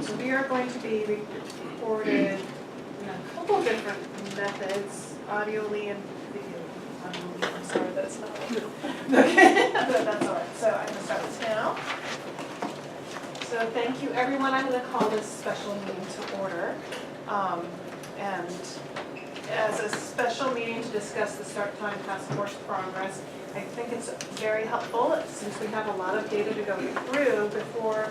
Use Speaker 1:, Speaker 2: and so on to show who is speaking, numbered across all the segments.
Speaker 1: So we are going to be recorded in a couple of different methods, audioly and video. I'm sorry, that's not okay, but that's all right. So I'm going to start this now. So thank you, everyone. I'm going to call this special meeting to order. And as a special meeting to discuss the Start Time Task Force progress, I think it's very helpful, since we have a lot of data to go through before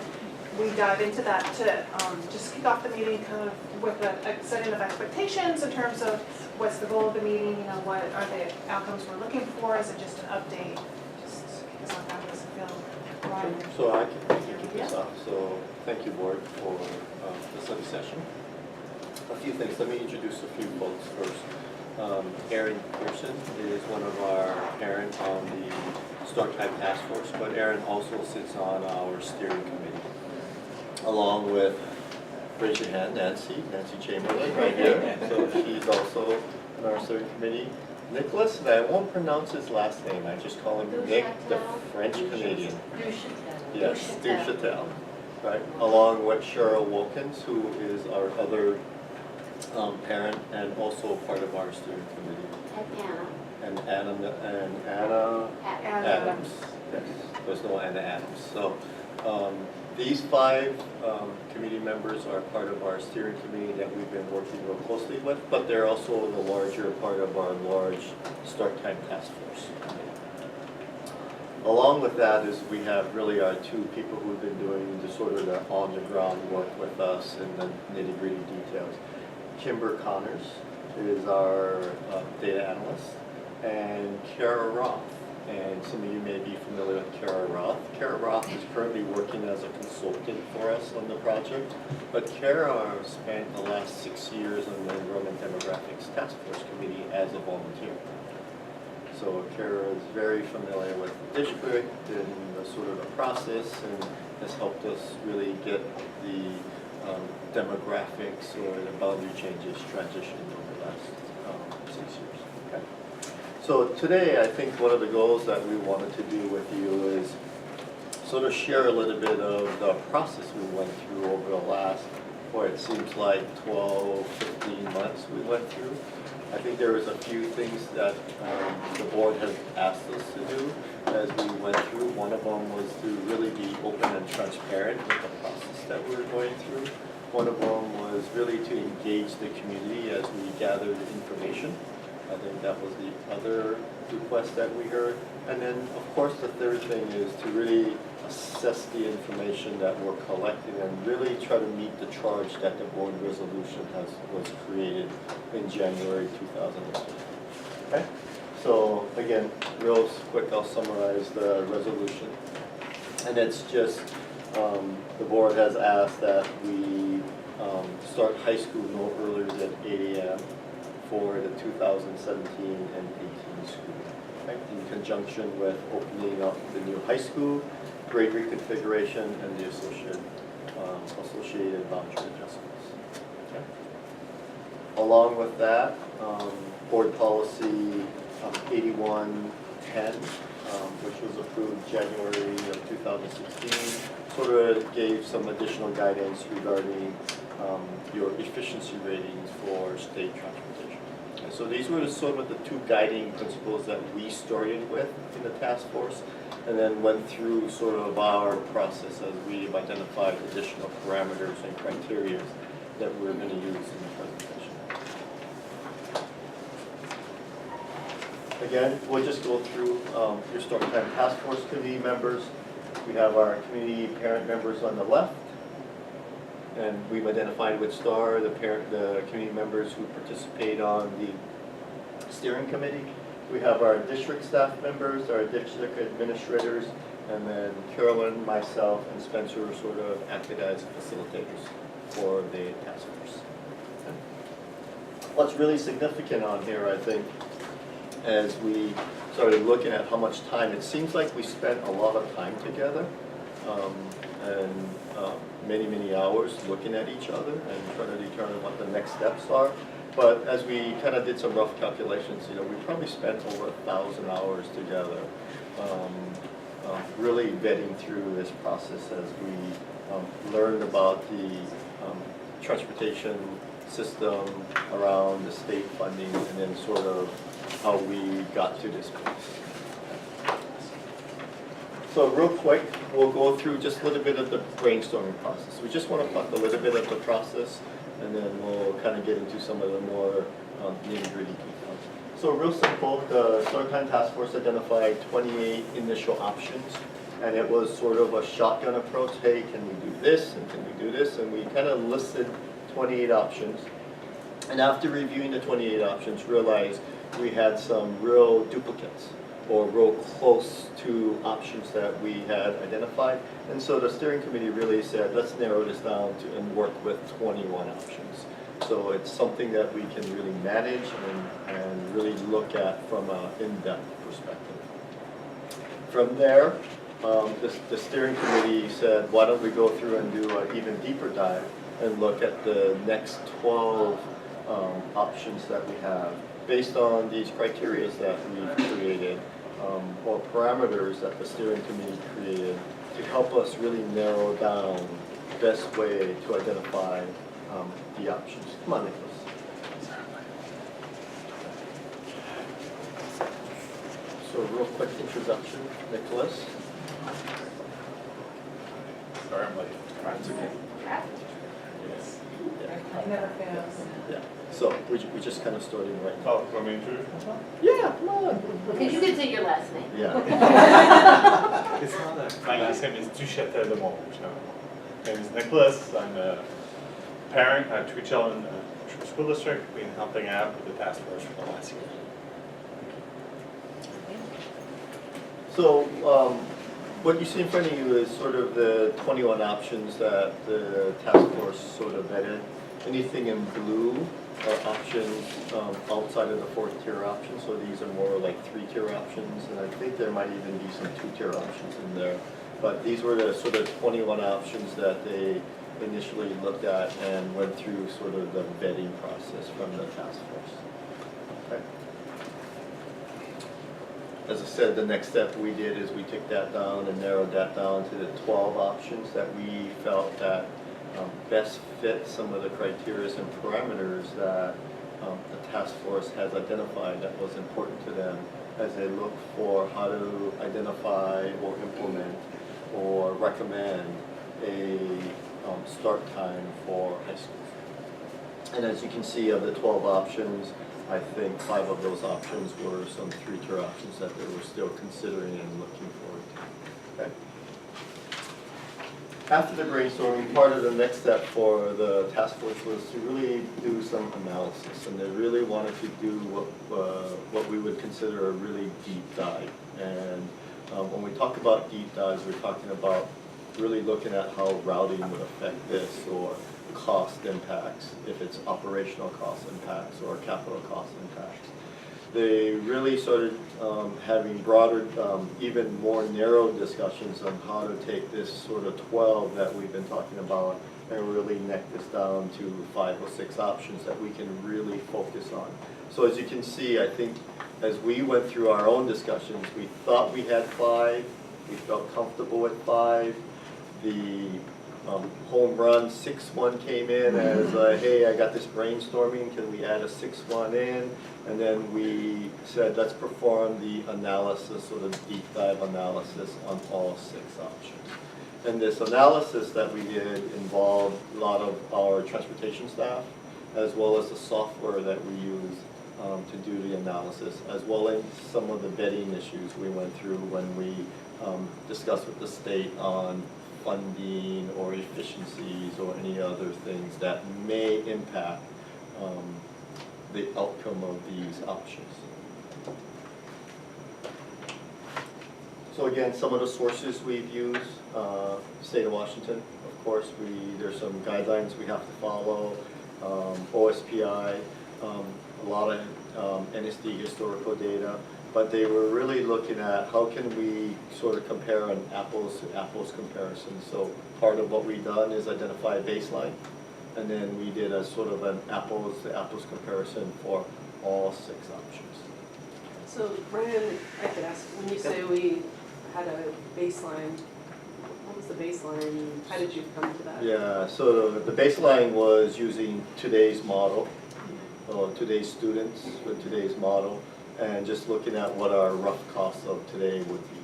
Speaker 1: we dive into that, to just kick off the meeting kind of with a setting of expectations in terms of what's the goal of the meeting, you know, what are the outcomes we're looking for, is it just an update, just because our family doesn't feel right.
Speaker 2: So I can kick this off. So thank you, board, for the study session. A few things. Let me introduce a few folks first. Erin Pearson is one of our parents on the Start Time Task Force, but Erin also sits on our steering committee, along with, raise your hand, Nancy Chamberlain right here. So she's also on our steering committee. Nicholas, and I won't pronounce his last name, I just call him Nick, the French Canadian. Yes, Duchatel, right? Along with Cheryl Wilkins, who is our other parent and also part of our steering committee. And Anna Adams. Yes, there's no Anna Adams. So these five committee members are part of our steering committee that we've been working real closely with, but they're also the larger part of our large Start Time Task Force committee. Along with that is we have really our two people who've been doing the sort of the on-the-ground work with us and the nitty-gritty details. Kimber Connors is our data analyst, and Kara Roth. And some of you may be familiar with Kara Roth. Kara Roth is currently working as a consultant for us on the project, but Kara spent the last 6 years on the Enrollment Demographics Task Force Committee as a volunteer. So Kara is very familiar with the district and the sort of the process, and has helped us really get the demographics or the boundary changes transitioned over the last 6 years. Okay. So today, I think one of the goals that we wanted to do with you is sort of share a little bit of the process we went through over the last, boy, it seems like 12, 15 months we went through. I think there was a few things that the board has asked us to do as we went through. One of them was to really be open and transparent with the process that we were going through. One of them was really to engage the community as we gathered information. I think that was the other request that we heard. And then, of course, the third thing is to really assess the information that we're collecting and really try to meet the charge that the board resolution was created in January 2015. Okay? So again, real quick, I'll summarize the resolution. And it's just, the board has asked that we start high school no earlier than 8 a.m. for the 2017 and 18 school year, okay? In conjunction with opening up the new high school, grade reconfiguration, and the associated boundary adjustments. Okay? Along with that, board policy 8110, which was approved January of 2016, sort of gave some additional guidance regarding your efficiency ratings for state transportation. And so these were sort of the two guiding principles that we started with in the task force, and then went through sort of our process as we've identified additional parameters and criteria that we're going to use in the presentation. Again, we'll just go through your Start Time Task Force committee members. We have our community parent members on the left, and we've identified with STAR the community members who participate on the steering committee. We have our district staff members, our district administrators, and then Carolyn, myself, and Spencer sort of acted as facilitators for the task force. Okay. What's really significant on here, I think, as we started looking at how much time, it seems like we spent a lot of time together, and many hours looking at each other and trying to determine what the next steps are. But as we kind of did some rough calculations, you know, we probably spent over 1,000 hours together really vetting through this process as we learned about the transportation system around the state funding and then sort of how we got to this place. So real quick, we'll go through just a little bit of the brainstorming process. We just want to talk a little bit of the process and then we'll kind of get into some of the more nitty-gritty details. So real simple, the Storytime Task Force identified 28 initial options, and it was sort of a shotgun approach. Hey, can we do this, and can we do this? And we kind of listed 28 options. And after reviewing the 28 options, realized we had some real duplicates, or real close to options that we had identified. And so the steering committee really said, let's narrow this down to, and work with 21 options. So it's something that we can really manage and really look at from an in-depth perspective. From there, the steering committee said, why don't we go through and do an even deeper dive and look at the next 12 options that we have based on these criteria that we've created, or parameters that the steering committee created to help us really narrow down the best way to identify the options. Come on, Nicholas. So real quick introduction, Nicholas.
Speaker 3: Sorry, I'm late. That's okay.
Speaker 1: Yes. It never fails.
Speaker 2: Yeah. So we just kind of started right now.
Speaker 3: Oh, want me to introduce myself?
Speaker 2: Yeah, come on.
Speaker 4: Because you can say your last name.
Speaker 2: Yeah.
Speaker 3: It's not that. My last name is Duchette de Mont. My name is Nicholas. I'm a parent. I have 2 children in the school district. Been helping out with the task force for the last year.
Speaker 2: So what you see in front of you is sort of the 21 options that the task force sort of vetted. Anything in blue are options outside of the 4th tier options, so these are more like 3-tier options, and I think there might even be some 2-tier options in there. But these were the sort of 21 options that they initially looked at and went through sort of the vetting process from the task force. Okay. As I said, the next step we did is we took that down and narrowed that down to the 12 options that we felt that best fit some of the criteria and parameters that the task force has identified that was important to them as they look for how to identify or implement or recommend a start time for high schools. And as you can see, of the 12 options, I think 5 of those options were some 3-tier options that they were still considering and looking forward to. Okay. After the brainstorming, part of the next step for the task force was to really do some analysis, and they really wanted to do what we would consider a really deep dive. And when we talk about deep dives, we're talking about really looking at how routing would affect this, or cost impacts, if it's operational cost impacts or capital cost impacts. They really started having broader, even more narrow discussions on how to take this sort of 12 that we've been talking about and really neck this down to 5 or 6 options that we can really focus on. So as you can see, I think as we went through our own discussions, we thought we had 5, we felt comfortable with 5. The home run 6th one came in as hey, I got this brainstorming, can we add a 6th one in? And then we said, let's perform the analysis, or the deep dive analysis on all 6 options. And this analysis that we did involved a lot of our transportation staff, as well as the software that we use to do the analysis, as well as some of the vetting issues we went through when we discussed with the state on funding or efficiencies or any other things that may impact the outcome of these options. So again, some of the sources we've used, State of Washington, of course, there's some guidelines we have to follow, OSPI, a lot of NSD historical data, but they were really looking at how can we sort of compare an apples to apples comparison. So part of what we've done is identify a baseline, and then we did a sort of an apples to apples comparison for all 6 options.
Speaker 5: So Brian, I could ask, when you say we had a baseline. What was the baseline? How did you come to that?
Speaker 2: Yeah, so the baseline was using today's model, or today's students with today's model, and just looking at what our rough costs of today would be.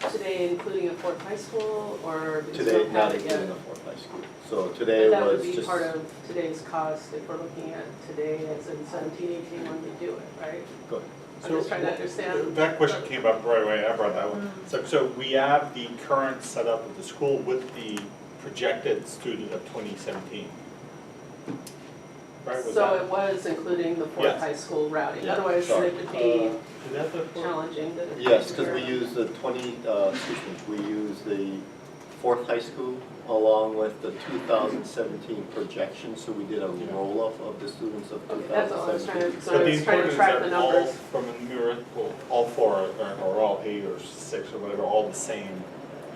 Speaker 5: Today including a fourth high school, or because we
Speaker 2: Today,
Speaker 5: don't
Speaker 2: not
Speaker 5: have it yet?
Speaker 2: including the fourth high school. So today
Speaker 5: But that would
Speaker 2: was
Speaker 5: be
Speaker 2: just.
Speaker 5: part of today's cost if we're looking at today as in 17, 18 when we do it, right?
Speaker 2: Go ahead.
Speaker 5: I'm just trying to understand.
Speaker 3: That question came up right away, I brought that one. So we have the current setup of the school with the projected student of 2017. Right, was
Speaker 5: So
Speaker 3: that?
Speaker 5: it was including the fourth
Speaker 3: Yes.
Speaker 5: high school routing,
Speaker 2: Yeah,
Speaker 5: otherwise
Speaker 2: sorry.
Speaker 5: it would be
Speaker 3: Is that the fourth?
Speaker 5: challenging to.
Speaker 2: Yes, because we use the we use the fourth high school along with the 2017 projection, so we did a roll-up of the students of
Speaker 5: Okay, that's all I was
Speaker 2: 2017.
Speaker 5: trying to, so
Speaker 3: But
Speaker 5: I
Speaker 3: the
Speaker 5: was trying to
Speaker 3: important is
Speaker 5: track the
Speaker 3: that all
Speaker 5: numbers.
Speaker 3: from a numerical, all four, or all 8 or 6 or whatever, all the same.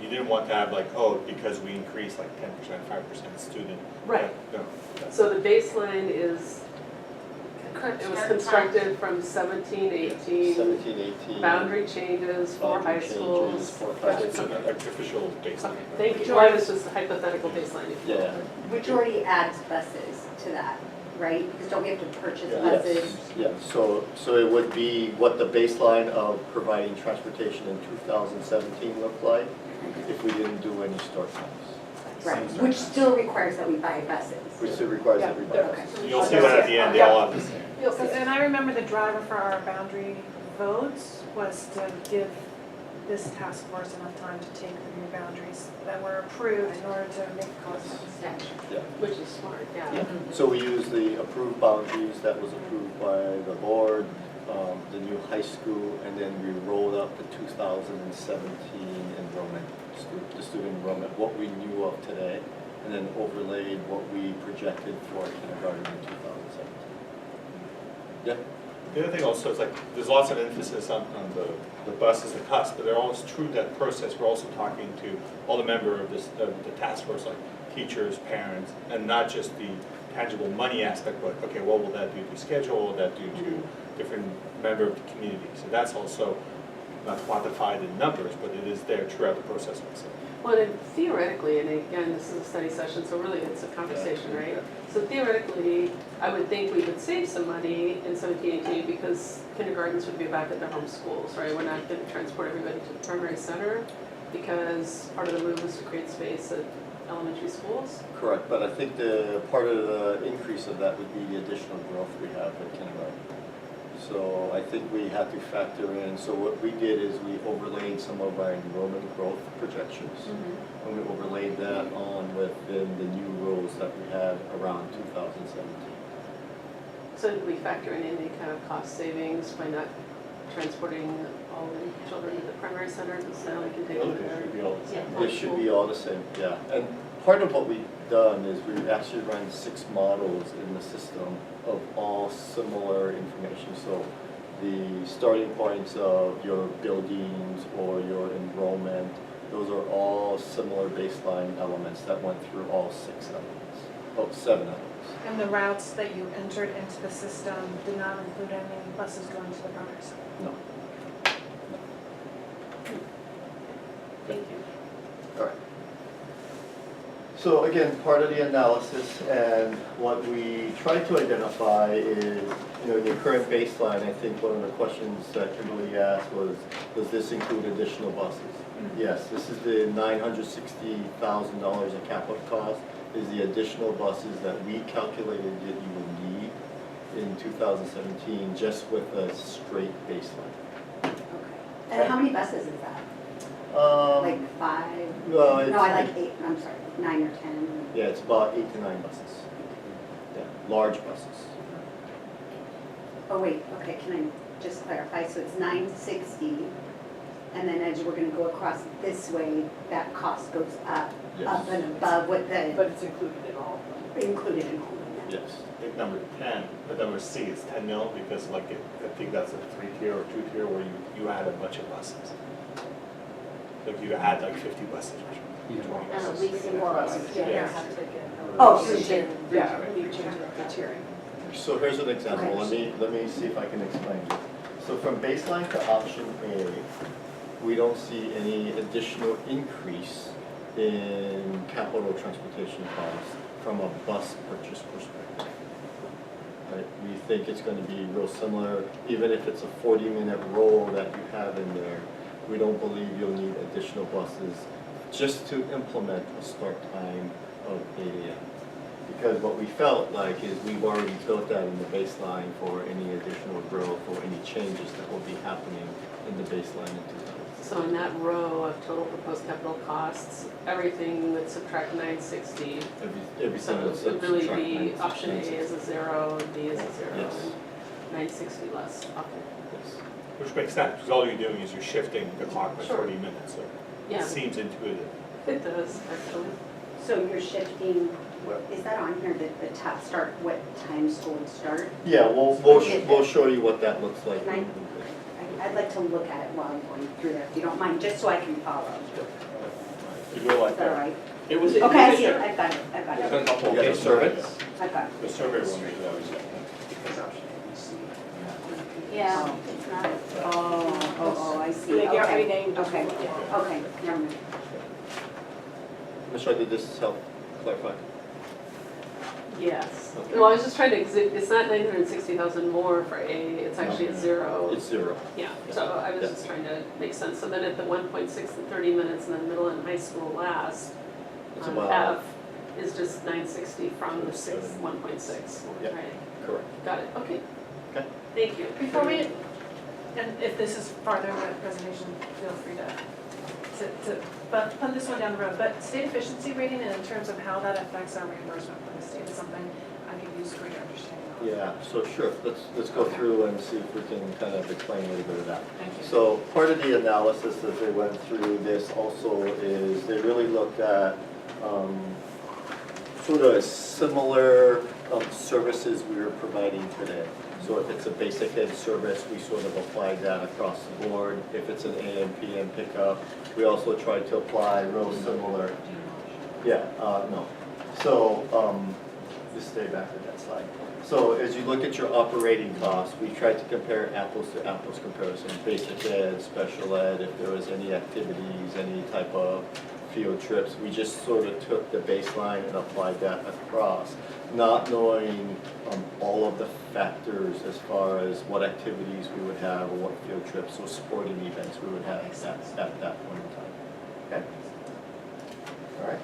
Speaker 3: You didn't want to have like, oh, because we increased like 10%, 5% student.
Speaker 5: Right.
Speaker 3: No. that's-
Speaker 5: So the baseline is, it was constructed from 17, 18,
Speaker 2: 17, 18.
Speaker 5: boundary changes, four high
Speaker 2: boundary changes,
Speaker 5: schools.
Speaker 2: four high
Speaker 3: It's an
Speaker 2: schools.
Speaker 3: official baseline.
Speaker 5: Okay, thank you, well, it was just a hypothetical baseline. if you will.
Speaker 2: Yeah.
Speaker 6: Which already adds buses to that, right? Because don't we have to purchase
Speaker 2: Yes,
Speaker 6: buses?
Speaker 2: yeah, so it would be what the baseline of providing transportation in 2017 looked like if we didn't do any start times.
Speaker 6: Right, which still requires that we buy buses.
Speaker 2: Which still requires
Speaker 1: Yeah.
Speaker 2: everybody.
Speaker 6: Okay.
Speaker 3: You'll see that at the end, they all have the same.
Speaker 1: And I remember the driver for our boundary votes was to give this task force enough time to take the new boundaries that were approved in order to make cost sense.
Speaker 2: Yeah.
Speaker 5: Which is smart, yeah.
Speaker 2: Yeah. So we use the approved boundaries that was approved by the board, the new high school, and then we rolled up the 2017 enrollment, the student enrollment, what we knew of today, and then overlaid what we projected for kindergarten in 2017. Yeah.
Speaker 3: The other thing also is like, there's lots of emphasis on the buses, the cost, but they're always through that process, we're also talking to all the member of this, the task force, like teachers, parents, and not just the tangible money aspect, but okay, what will that do to schedule, what will that do to different member of the community? So that's also not quantified in numbers, but it is there throughout the process also.
Speaker 5: Well, and theoretically, and again, this is a study session, so really it's a conversation, right? So theoretically, I would think we would save some money in 17, 18 because kindergartens would be back at their home schools, right? We're not going to transport everybody to the primary center because part of the move is to create space at elementary schools.
Speaker 2: Correct, but I think the part of the increase of that would be the additional growth we have at kindergarten. So I think we had to factor in, so what we did is we overlaid some of our enrollment growth projections. And we overlaid that on within the new rules that we had around 2017.
Speaker 5: So did we factor in any kind of cost savings by not transporting all the children to the primary center because now we can take them
Speaker 3: It
Speaker 5: there?
Speaker 3: should be all the same.
Speaker 2: It should be all the same, yeah. And part of what we've done is we've actually run 6 models in the system of all similar information. So the starting points of your buildings or your enrollment, those are all similar baseline elements that went through all 6 elements, oh, 7 elements.
Speaker 1: And the routes that you entered into the system did not include any buses going to the primary center.
Speaker 2: No.
Speaker 5: Thank you.
Speaker 2: All right. So again, part of the analysis and what we tried to identify is, in your current baseline, I think one of the questions that Kimberly asked was, does this include additional buses? Yes, this is the $960,000 in capital cost, is the additional buses that we calculated that you will need in 2017, just with a straight baseline.
Speaker 6: Okay. And how many buses is that? Like 5?
Speaker 2: well, it's-
Speaker 6: No, I like 8, I'm sorry, 9 or 10.
Speaker 2: Yeah, it's about 8 to 9 buses. Yeah, large buses.
Speaker 6: Oh, wait, okay, can I just clarify? So it's 960, and then as we're gonna go across this way, that cost goes up,
Speaker 2: Yes.
Speaker 6: up and above what the,
Speaker 5: But it's included in all of them.
Speaker 6: included in all of that.
Speaker 2: Yes.
Speaker 3: I think number 10, but number C is 10 mil because like I think that's a 3-tier or 2-tier where you add a bunch of buses. Like you add like 50 buses or something, 20 buses.
Speaker 4: leasing more buses,
Speaker 3: Yeah.
Speaker 6: Oh, so you-
Speaker 5: Yeah, we need to change the tiering.
Speaker 2: So here's an example,
Speaker 6: Okay.
Speaker 2: let me see if I can explain. So from baseline to option A, we don't see any additional increase in capital transportation costs from a bus purchase perspective. Right, we think it's gonna be real similar, even if it's a 40-minute roll that you have in there, we don't believe you'll need additional buses just to implement a start time of 8 AM. Because what we felt like is we've already built that in the baseline for any additional growth or any changes that will be happening in the baseline in 2000.
Speaker 5: So in that row of total proposed capital costs, everything would subtract 960.
Speaker 2: Everything
Speaker 5: So
Speaker 2: that's
Speaker 5: it would really be,
Speaker 2: subtracted,
Speaker 5: option A is a 0, B is a 0,
Speaker 2: Yes.
Speaker 5: and 960 less. Okay.
Speaker 2: Yes.
Speaker 3: Which makes sense, because all you're doing is you're shifting the clock by
Speaker 5: Sure.
Speaker 3: 40 minutes, so
Speaker 5: Yeah.
Speaker 3: it seems intuitive.
Speaker 5: It does, actually.
Speaker 6: So you're shifting, is that on here, the top start, what time school would start?
Speaker 2: Yeah, we'll show you what that looks like.
Speaker 6: Can I'd like to look at it while I'm going through there, if you don't mind, just so I can follow.
Speaker 3: You go like
Speaker 6: Is that all
Speaker 3: that.
Speaker 6: right?
Speaker 7: It was.
Speaker 6: Okay, I see it, I've got it, I've got it,
Speaker 2: Yeah, the survey.
Speaker 6: I've got it.
Speaker 3: The survey will make that.
Speaker 4: Yeah, it's not.
Speaker 6: Oh, I see,
Speaker 1: They get
Speaker 6: okay,
Speaker 1: renamed.
Speaker 6: okay, okay, never mind.
Speaker 2: Michelle, did this help clarify?
Speaker 5: Yes.
Speaker 2: Okay.
Speaker 5: Well, I was just trying to, it's not 960,000 more for A, it's actually a
Speaker 2: No.
Speaker 5: 0.
Speaker 2: It's 0.
Speaker 5: Yeah, so I was
Speaker 2: Yeah.
Speaker 5: just trying to make sense. So then at the 1.6 and 30 minutes, and then middle and high school last,
Speaker 2: It's
Speaker 5: on
Speaker 2: about-
Speaker 5: F is just 960 from the 1.6.
Speaker 2: Yeah.
Speaker 5: Right,
Speaker 2: Correct.
Speaker 5: got it, okay.
Speaker 2: Okay.
Speaker 5: Thank you.
Speaker 1: Before we, and if this is farther in the presentation, feel free to punt this one down the road. But state efficiency rating and in terms of how that affects our reimbursement from the state is something I could use for your understanding of.
Speaker 2: Yeah, so sure, let's go through and see if we can kind of explain a little bit of that.
Speaker 1: Thank you.
Speaker 2: So part of the analysis as they went through this also is they really looked at sort of similar services we were providing today. So if it's a basic ed service, we sort of applied that across the board. If it's an AM, PM pickup, we also tried to apply real similar. Yeah, no. So, just stay back with that slide. So as you look at your operating costs, we tried to compare apples to apples comparison, basic ed, special ed, if there was any activities, any type of field trips. We just sort of took the baseline and applied that across, not knowing all of the factors as far as what activities we would have or what field trips or sporting events we would have at that point in time. Okay? All right.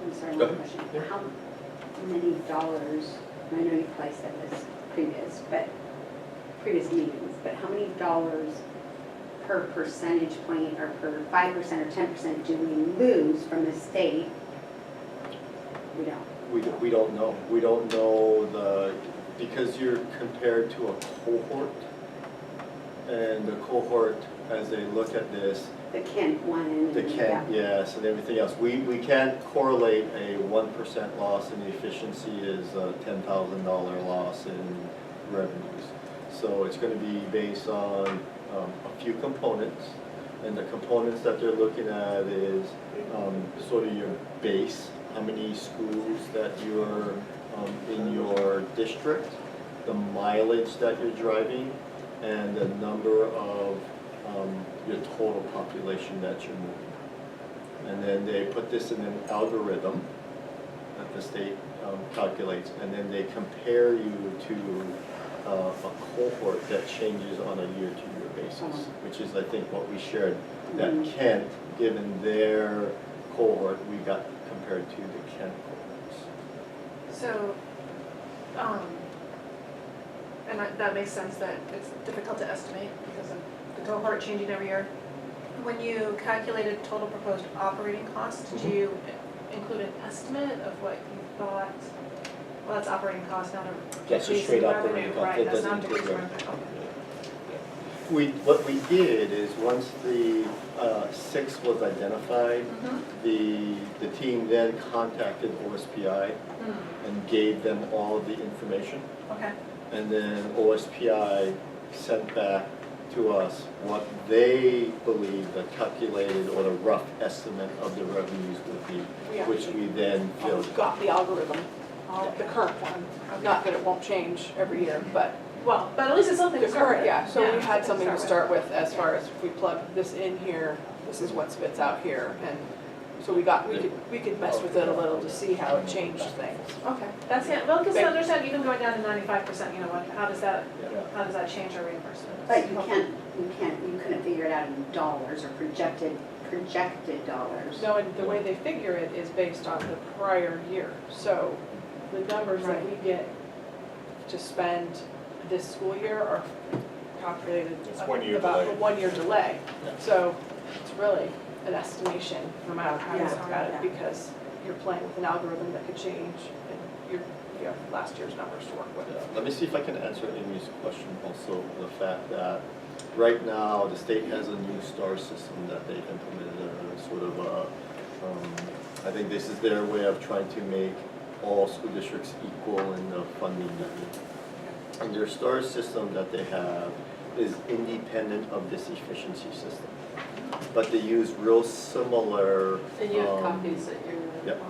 Speaker 6: I'm sorry,
Speaker 2: Go
Speaker 6: one
Speaker 2: ahead.
Speaker 6: question.
Speaker 2: Yeah.
Speaker 6: How many dollars, I know you probably said this previous meetings, but how many dollars per percentage point or per 5% or 10% do we lose from the state? We don't.
Speaker 2: We don't know. We don't know because you're compared to a cohort. And the cohort, as they look at this,
Speaker 6: The Kent one and.
Speaker 2: the Kent, yes, and everything else. We can't correlate a 1% loss in efficiency is a $10,000 loss in revenues. So it's gonna be based on a few components. And the components that they're looking at is sort of your base, how many schools that you're in your district, the mileage that you're driving, and the number of your total population that you're moving. And then they put this in an algorithm that the state calculates, and then they compare you to a cohort that changes on a year-to-year basis, which is, I think, what we shared, that Kent, given their cohort, we got compared to the Kent cohorts.
Speaker 1: So, and that makes sense that it's difficult to estimate because of the cohort changing every year. When you calculated total proposed operating costs, did you include an estimate of what you thought? Well, that's operating cost, not a
Speaker 2: That's a
Speaker 1: decrease
Speaker 2: straight
Speaker 1: in
Speaker 2: operating
Speaker 1: revenue,
Speaker 2: cost.
Speaker 1: right,
Speaker 2: That
Speaker 1: that's
Speaker 2: doesn't
Speaker 1: not a decrease in
Speaker 2: include
Speaker 1: revenue, okay.
Speaker 2: What we did is, once the 6 was identified, the team then contacted OSPI and gave them all of the information.
Speaker 1: Okay,
Speaker 2: And then OSPI sent back to us what they believe the calculated or the rough estimate of the revenues would be, which we then filled.
Speaker 8: Got the algorithm, the current one. Not that it won't change every year, but
Speaker 1: well, but at least it's something
Speaker 7: The
Speaker 1: to start
Speaker 7: current,
Speaker 1: with.
Speaker 7: yeah, so we had something to
Speaker 1: with.
Speaker 7: start with as far as if we plug this in here, this is what spits out here, and so we could mess with it a little to see how it changed things.
Speaker 1: Okay, that's, yeah, well, because
Speaker 7: Thank-
Speaker 1: understand even going down to 95%, you know, what, how does that
Speaker 2: Yeah.
Speaker 1: change our reimbursement?
Speaker 6: But you couldn't figure it out in dollars or projected dollars.
Speaker 7: No, and the way they figure it is based on the prior year, so the numbers that we get to spend this school year are calculated
Speaker 3: It's 1 year
Speaker 7: about
Speaker 3: delay.
Speaker 7: a 1 year delay.
Speaker 3: Yeah.
Speaker 7: So it's really an estimation, no matter how you
Speaker 6: Yeah,
Speaker 7: look at it,
Speaker 6: yeah.
Speaker 7: because you're playing with an algorithm that could change, and you have last year's numbers to work with.
Speaker 2: Yeah, let me see if I can answer Amy's question also, the fact that right now, the state has a new STAR system that they've implemented, sort of I think this is their way of trying to make all school districts equal in the funding method. And their STAR system that they have is independent of this efficiency system. But they use real similar.
Speaker 5: And you have copies at your.
Speaker 2: Yep.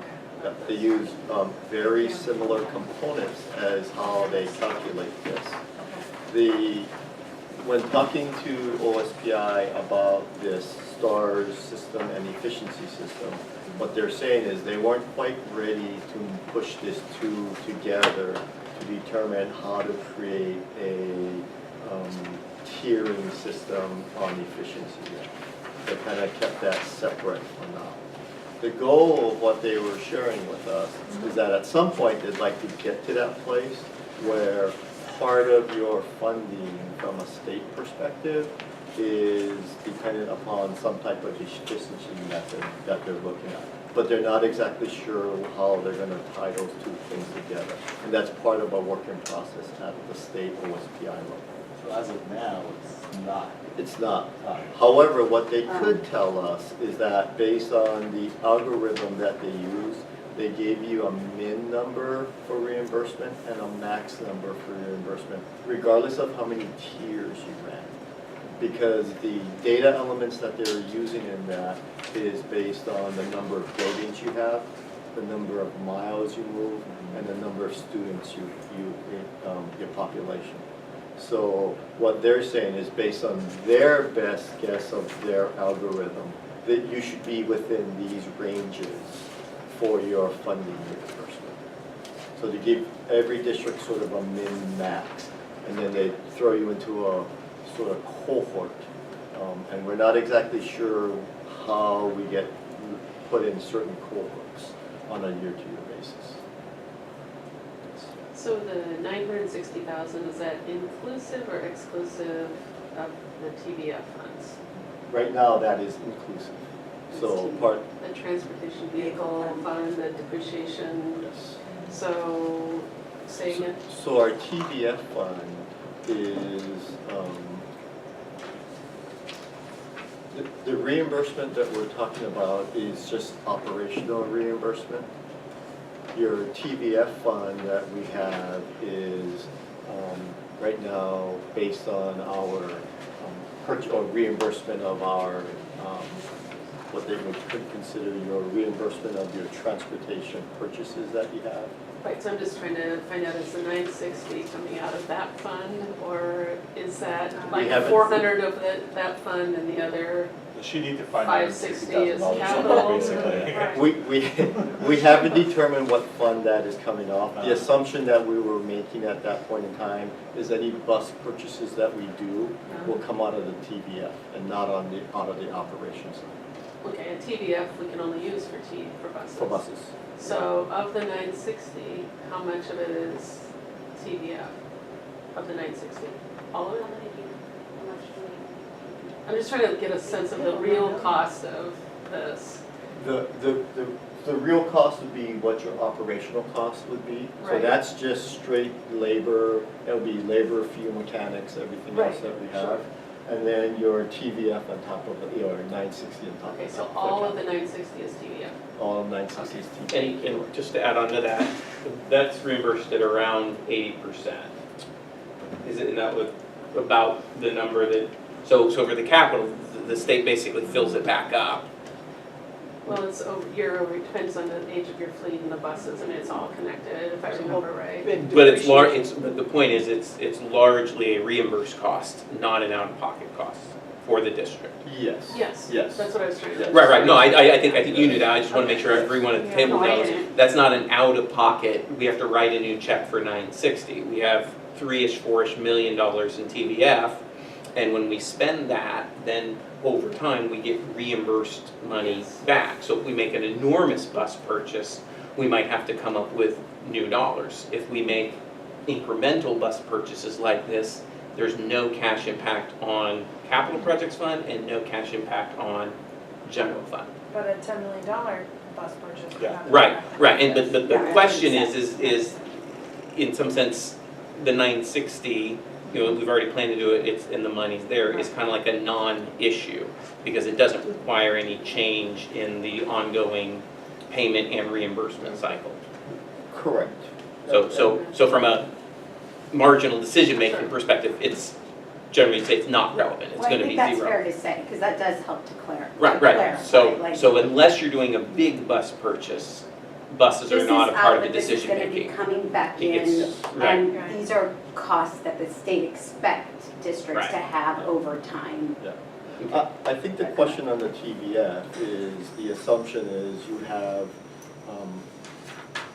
Speaker 2: Yeah, they use very similar components as how they calculate this. When talking to OSPI about this STARS system and efficiency system, what they're saying is they weren't quite ready to push this two together to determine how to create a tiering system on efficiency yet. They kind of kept that separate for now. The goal of what they were sharing with us is that at some point they'd like to get to that place where part of your funding from a state perspective is dependent upon some type of efficiency method that they're looking at. But they're not exactly sure how they're going to tie those two things together. And that's part of a working process at the state OSPI level.
Speaker 8: So as of now, it's not.
Speaker 2: It's not. However, what they could tell us is that based on the algorithm that they use, they gave you a min number for reimbursement and a max number for reimbursement, regardless of how many tiers you ran. Because the data elements that they're using in that is based on the number of buildings you have, the number of miles you move, and the number of students your population. So what they're saying is based on their best guess of their algorithm, that you should be within these ranges for your funding reimbursement. So to give every district sort of a min-max, and then they throw you into a sort of cohort. And we're not exactly sure how we get put in certain cohorts on a year-to-year basis.
Speaker 5: So the 960,000, is that inclusive or exclusive of the TBF funds?
Speaker 2: Right now, that is inclusive. So part,
Speaker 5: The transportation vehicle fund, the depreciation,
Speaker 2: yes.
Speaker 5: so, say again?
Speaker 2: So our TBF fund is, the reimbursement that we're talking about is just operational reimbursement. Your TBF fund that we have is, right now, based on our purchase or reimbursement of our, what they would consider your reimbursement of your transportation purchases that you have.
Speaker 5: Right, so I'm just trying to find out, is the 960 coming out of that fund, or is that like
Speaker 2: haven't-
Speaker 5: 400 of that fund and the other?
Speaker 3: She need to find out.
Speaker 5: 560 is
Speaker 3: $60,000
Speaker 5: capital.
Speaker 3: basically.
Speaker 2: We haven't determined what fund that is coming off. The assumption that we were making at that point in time is any bus purchases that we do will come out of the TBF and not out of the operations
Speaker 5: Okay, and TBF we can only use for buses.
Speaker 2: for buses.
Speaker 5: So of the 960, how much of it is TBF of the 960? All of it? I'm just trying to get a sense of the real cost of this.
Speaker 2: The real cost would be what your operational cost would be. So
Speaker 5: Right.
Speaker 2: that's just straight labor, it'll be labor, fuel mechanics, everything else
Speaker 5: Right,
Speaker 2: that we
Speaker 5: sure.
Speaker 2: have. And then your TVF on top of it, your 960 on top of it.
Speaker 5: Okay, so all of the 960 is TBF.
Speaker 2: All 960 is TVF.
Speaker 9: And just to add on to that, that's reimbursed at around 80%. Is it not with about the number that, so for the capital, the state basically fills it back up.
Speaker 5: Well, it's year over, it depends on the age of your fleet and the buses, I mean, it's all connected, if I remember right.
Speaker 9: But but the point is, it's largely a reimbursed cost, not an out-of-pocket cost for the district.
Speaker 2: Yes.
Speaker 5: Yes,
Speaker 2: Yes.
Speaker 5: that's what I was trying to.
Speaker 9: Right, no, I think you knew that, I just wanna make sure everyone at the
Speaker 5: Yeah,
Speaker 9: table
Speaker 5: no, I
Speaker 9: knows,
Speaker 5: didn't.
Speaker 9: that's not an out-of-pocket, we have to write a new check for 960. We have 3-ish, 4-ish million dollars in TVF, and when we spend that, then over time, we get reimbursed money back. So if we make an enormous bus purchase, we might have to come up with new dollars. If we make incremental bus purchases like this, there's no cash impact on capital projects fund and no cash impact on general fund.
Speaker 1: But a $10 million bus purchase. would
Speaker 3: Yeah.
Speaker 1: have
Speaker 9: Right,
Speaker 1: impact.
Speaker 9: right, and but the
Speaker 6: Yeah, that
Speaker 9: question
Speaker 6: makes
Speaker 9: is in some sense, the 960, you know, we've already planned to do it, it's, and the money's there, is kind of like a non-issue, because it doesn't require any change in the ongoing payment and reimbursement cycle.
Speaker 2: Correct.
Speaker 9: So from a marginal decision-making
Speaker 5: Sure.
Speaker 9: perspective, it's, generally say it's not relevant, it's
Speaker 6: Well, I
Speaker 9: gonna be
Speaker 6: think that's
Speaker 9: zero.
Speaker 6: fair to say, because that does help to clarify.
Speaker 9: Right, so unless you're doing a big bus purchase, buses are not a part of the decision
Speaker 6: This is
Speaker 9: making.
Speaker 6: out, but this is gonna be coming back in,
Speaker 9: It's, right,
Speaker 6: and
Speaker 1: Right.
Speaker 6: these are costs that the state expect districts to
Speaker 9: Right.
Speaker 6: have over time.
Speaker 2: I think the question on the TVF is, the assumption is you have,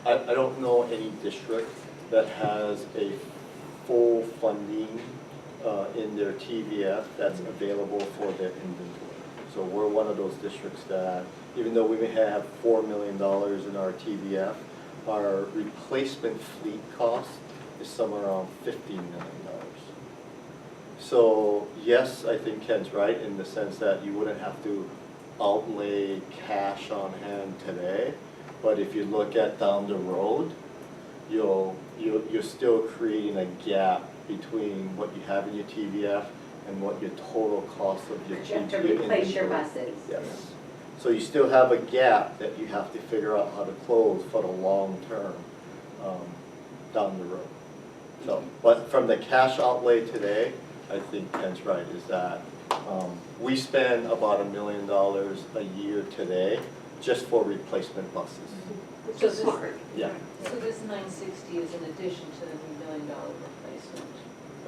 Speaker 2: I don't know any district that has a full funding in their TVF that's available for their inventory. So we're one of those districts that, even though we may have $4 million in our TVF, our replacement fleet cost is somewhere around $15 million. So yes, I think Ken's right in the sense that you wouldn't have to outlay cash on hand today, but if you look at down the road, you're still creating a gap between what you have in your TVF and what your total cost of your
Speaker 6: You have to
Speaker 2: TVF
Speaker 6: replace your
Speaker 2: inventory.
Speaker 6: buses.
Speaker 2: Yes. So you still have a gap that you have to figure out how to close for the long term down the road. So, but from the cash outlay today, I think Ken's right, is that we spend about $1 million a year today just for replacement buses.
Speaker 5: Which is smart.
Speaker 2: Yeah.
Speaker 10: So this 960 is in addition to the $1 million replacement?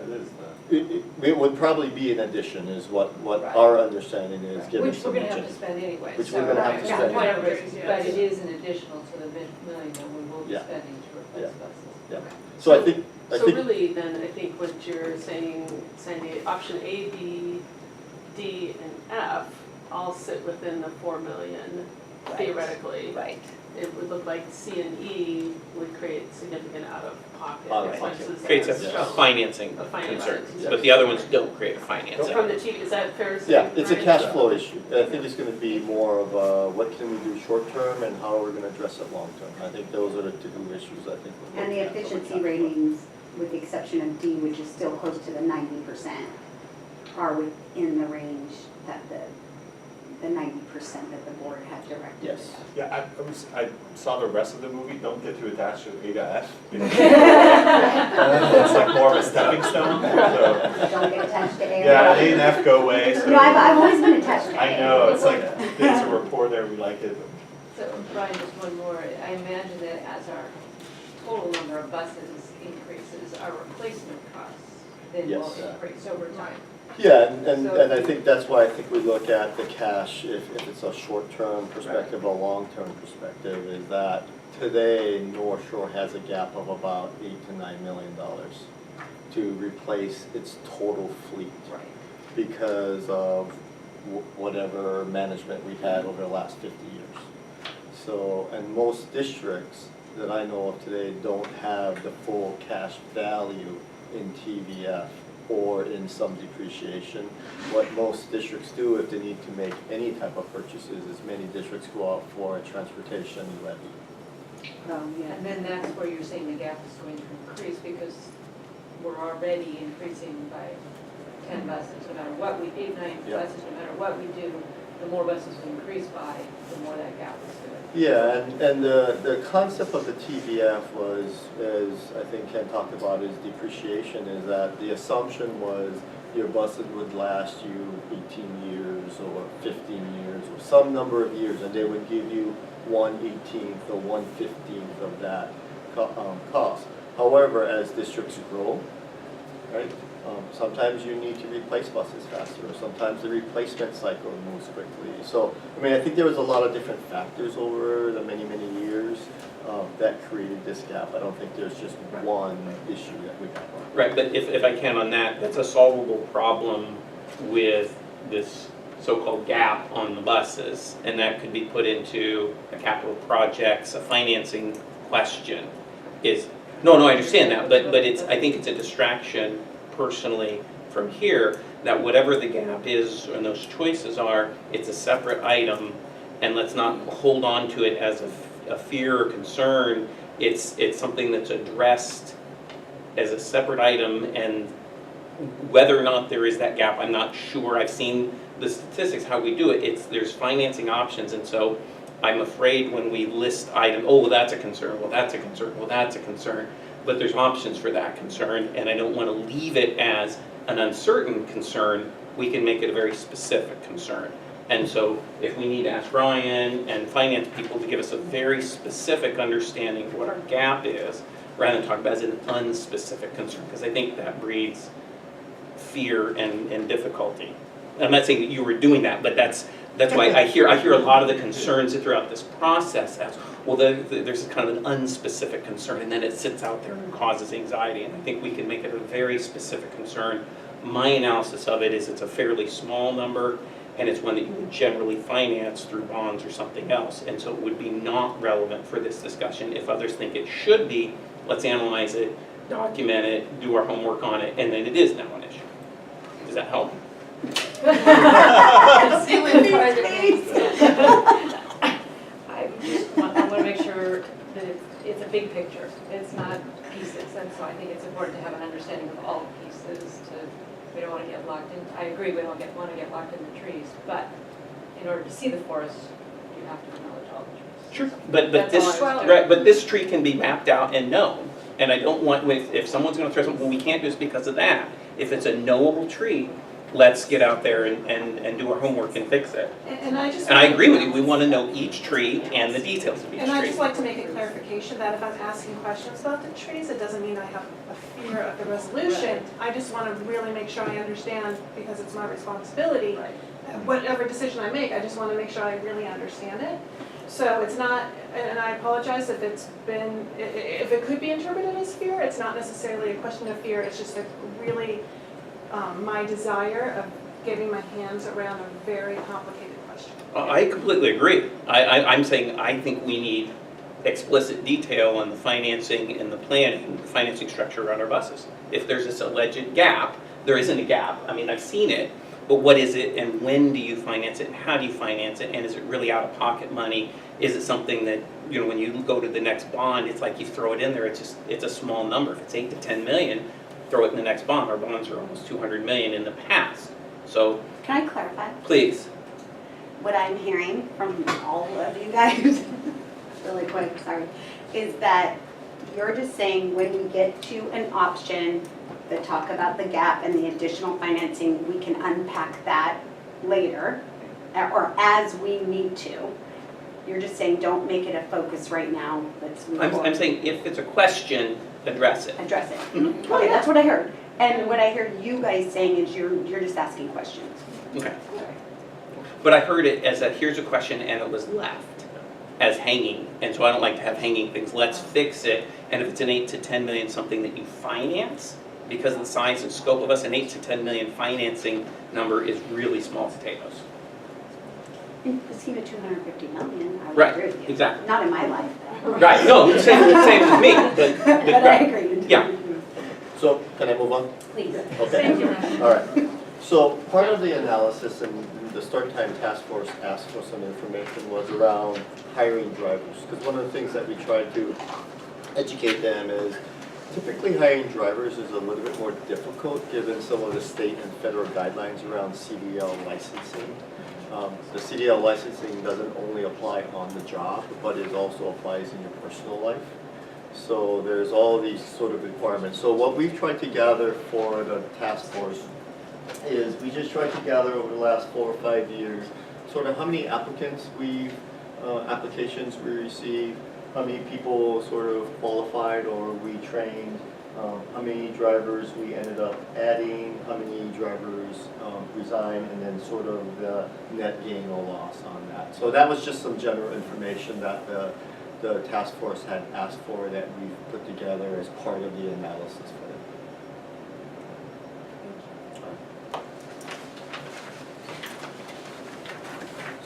Speaker 8: It is that.
Speaker 2: It would probably be an addition is what
Speaker 10: Right.
Speaker 2: our understanding is, given
Speaker 10: Which we're
Speaker 2: some
Speaker 10: gonna have to
Speaker 2: changes.
Speaker 10: spend anyway.
Speaker 2: Which
Speaker 10: so-
Speaker 2: we're gonna have to
Speaker 10: Yeah,
Speaker 2: spend
Speaker 10: whatever,
Speaker 5: anyway.
Speaker 10: but it is an additional to the million that we will be
Speaker 2: Yeah.
Speaker 10: spending to replace buses.
Speaker 2: Yeah. So I think,
Speaker 5: So really, then, I think what you're saying, Sandy, option A, B, D, and F all sit within the 4 million
Speaker 4: Right.
Speaker 5: theoretically.
Speaker 4: Right.
Speaker 5: It would look like C and E would create significant out-of-pocket
Speaker 2: Out-of-pocket.
Speaker 5: expenses.
Speaker 9: creates a
Speaker 2: Yeah.
Speaker 9: financing
Speaker 5: A financing
Speaker 9: concern,
Speaker 5: concern.
Speaker 9: but the other ones don't create a financing.
Speaker 5: From the TV, is that fair to say?
Speaker 2: yeah, it's a
Speaker 5: Brian?
Speaker 2: cash flow issue. I think it's gonna be more of what can we do short term and how are we gonna address it long term. I think those are the two issues I think. we're
Speaker 6: And the
Speaker 2: looking at from a
Speaker 6: efficiency
Speaker 2: cash flow.
Speaker 6: ratings, with the exception of D, which is still close to the 90%, are within the range that the 90% that the board had directed.
Speaker 2: Yes.
Speaker 3: Yeah, I saw the rest of the movie, don't get too attached to A to F. because It's like more of a stepping stone, so,
Speaker 6: Don't get attached to A.
Speaker 3: yeah, A and F go away, so.
Speaker 6: No, I've always been attached to A.
Speaker 3: I know, it's like, there's a rapport there, we like it.
Speaker 10: So Brian, just one more, I imagine that as our total number of buses increases, our replacement costs then will
Speaker 2: Yes.
Speaker 10: increase over time.
Speaker 2: Yeah, and I think that's why I think we look at the cash, if it's a short-term perspective or a long-term perspective, is that today North Shore has a gap of about $8 to $9 million to replace its total fleet
Speaker 10: Right.
Speaker 2: because of whatever management we've had over the last 50 years. So, and most districts that I know of today don't have the full cash value in TVF or in some depreciation. What most districts do if they need to make any type of purchases is many districts go out for a transportation levy.
Speaker 6: Oh, yeah.
Speaker 10: And then that's where you're saying the gap is going to increase because we're already increasing by 10 buses, no matter what we, 8, 9
Speaker 2: Yeah.
Speaker 10: buses, no matter what we do, the more buses we increase by, the more that gap is going to.
Speaker 2: Yeah, and the concept of the TVF was, as I think Ken talked about, is depreciation, is that the assumption was your buses would last you 18 years or 15 years or some number of years, and they would give you 1/18 or 1/15 of that cost. However, as districts grow, right, sometimes you need to replace buses faster, or sometimes the replacement cycle moves quickly. So, I mean, I think there was a lot of different factors over the many, many years that created this gap. I don't think there's just one issue that we have.
Speaker 9: Right, but if I can on that, that's a solvable problem with this so-called gap on the buses, and that could be put into a capital projects, a financing question. No, I understand that, but it's, I think it's a distraction personally from here, that whatever the gap is and those choices are, it's a separate item, and let's not hold on to it as a fear or concern. It's something that's addressed as a separate item, and whether or not there is that gap, I'm not sure. I've seen the statistics, how we do it. There's financing options, and so I'm afraid when we list items, oh, well, that's a concern, well, that's a concern, well, that's a concern, but there's options for that concern, and I don't want to leave it as an uncertain concern. We can make it a very specific concern. And so if we need to ask Ryan and finance people to give us a very specific understanding of what our gap is, rather than talk about it as an unspecific concern, because I think that breeds fear and difficulty. I'm not saying that you were doing that, but that's why I hear a lot of the concerns throughout this process as, well, there's kind of an unspecific concern, and then it sits out there and causes anxiety, and I think we can make it a very specific concern. My analysis of it is it's a fairly small number, and it's one that you would generally finance through bonds or something else, and so it would be not relevant for this discussion. If others think it should be, let's analyze it, document it, do our homework on it, and then it is now an issue. Does that help?
Speaker 10: Concealing part of the I want to make sure that it's a big picture. It's not pieces, and so I think it's important to have an understanding of all the pieces. We don't want to get locked in. I agree, we don't want to get locked in the trees, but in order to see the forest, you have to acknowledge all the trees.
Speaker 9: Sure. But
Speaker 10: That's
Speaker 9: this
Speaker 10: all I was
Speaker 9: right, but this tree can be mapped out and known. And I don't want, if someone's going to throw something, well, we can't do this because of that. If it's a knowable tree, let's get out there and do our homework and fix it.
Speaker 1: And I just.
Speaker 9: And I agree with you, we want to know each tree and the details of each tree.
Speaker 1: And I just like to make a clarification that if I'm asking questions about the trees, it doesn't mean I have a fear of the resolution.
Speaker 10: Right.
Speaker 1: I just want to really make sure I understand, because it's my responsibility. Whatever decision I make, I just want to make sure I really understand it. So it's not, and I apologize if if it could be interpreted as fear, it's not necessarily a question of fear, it's just a really, my desire of getting my hands around a very complicated question.
Speaker 9: I completely agree. I'm saying I think we need explicit detail on the financing and the planning, the financing structure around our buses. If there's this alleged gap, there isn't a gap. I mean, I've seen it, but what is it, and when do you finance it, and how do you finance it, and is it really out-of-pocket money? Is it something that, you know, when you go to the next bond, it's like you throw it in there, it's a small number. If it's 8 to 10 million, throw it in the next bond. Our bonds are almost 200 million in the past. So,
Speaker 6: Can I clarify?
Speaker 9: please.
Speaker 6: What I'm hearing from all of you guys, really quick, sorry, is that you're just saying when we get to an option that talk about the gap and the additional financing, we can unpack that later, or as we need to. You're just saying don't make it a focus right now, let's move forward.
Speaker 9: I'm saying if it's a question, address it.
Speaker 6: Address it.
Speaker 9: Mhm.
Speaker 6: Okay, that's what I heard. And what I hear you guys saying is you're just asking questions.
Speaker 9: Okay. But I heard it as here's a question, and it was left as hanging, and so I don't like to have hanging things. Let's fix it, and if it's an 8 to 10 million, something that you finance, because of the size and scope of us, an 8 to 10 million financing number is really small potatoes.
Speaker 6: It's even 250 million, I would
Speaker 9: Right,
Speaker 6: agree with you.
Speaker 9: exactly.
Speaker 6: Not in my life, though.
Speaker 9: Right, no, same as me, but
Speaker 6: But I agree.
Speaker 9: Yeah.
Speaker 2: So, can I move on?
Speaker 6: Please.
Speaker 2: Okay. All right. So part of the analysis and the start time task force asked for some information was around hiring drivers. Because one of the things that we tried to educate them is typically hiring drivers is a little bit more difficult given some of the state and federal guidelines around CDL licensing. The CDL licensing doesn't only apply on the job, but it also applies in your personal life. So there's all these sort of requirements. So what we've tried to gather for the task force is we just tried to gather over the last 4 or 5 years, sort of how many applications we received, how many people sort of qualified or we trained, how many drivers we ended up adding, how many drivers resigned, and then sort of the net gain or loss on that. So that was just some general information that the task force had asked for that we've put together as part of the analysis for them.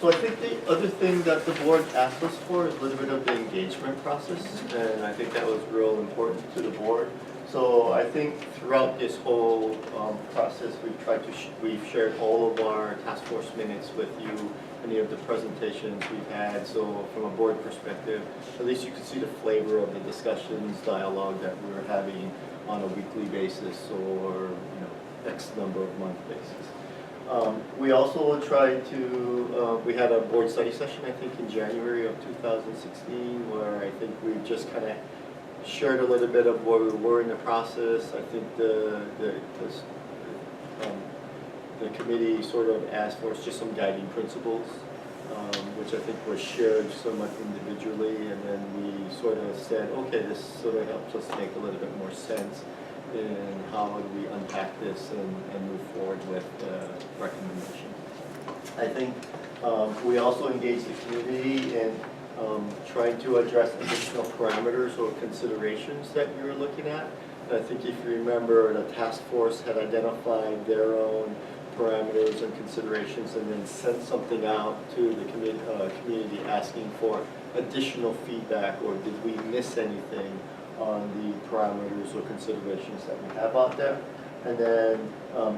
Speaker 2: So I think the other thing that the board asked us for is a little bit of the engagement process, and I think that was real important to the board. So I think throughout this whole process, we've shared all of our task force minutes with you, any of the presentations we've had. So from a board perspective, at least you can see the flavor of the discussions, dialogue that we were having on a weekly basis or X number of month basis. We also tried to, we had a board study session, I think, in January of 2016, where I think we just kind of shared a little bit of where we were in the process. I think the committee sort of asked for just some guiding principles, which I think was shared somewhat individually, and then we sort of said, okay, this sort of helps us make a little bit more sense in how do we unpack this and move forward with the recommendation. I think we also engaged the community in trying to address additional parameters or considerations that we were looking at. And I think if you remember, the task force had identified their own parameters and considerations and then sent something out to the community asking for additional feedback, or did we miss anything on the parameters or considerations that we have out there. And then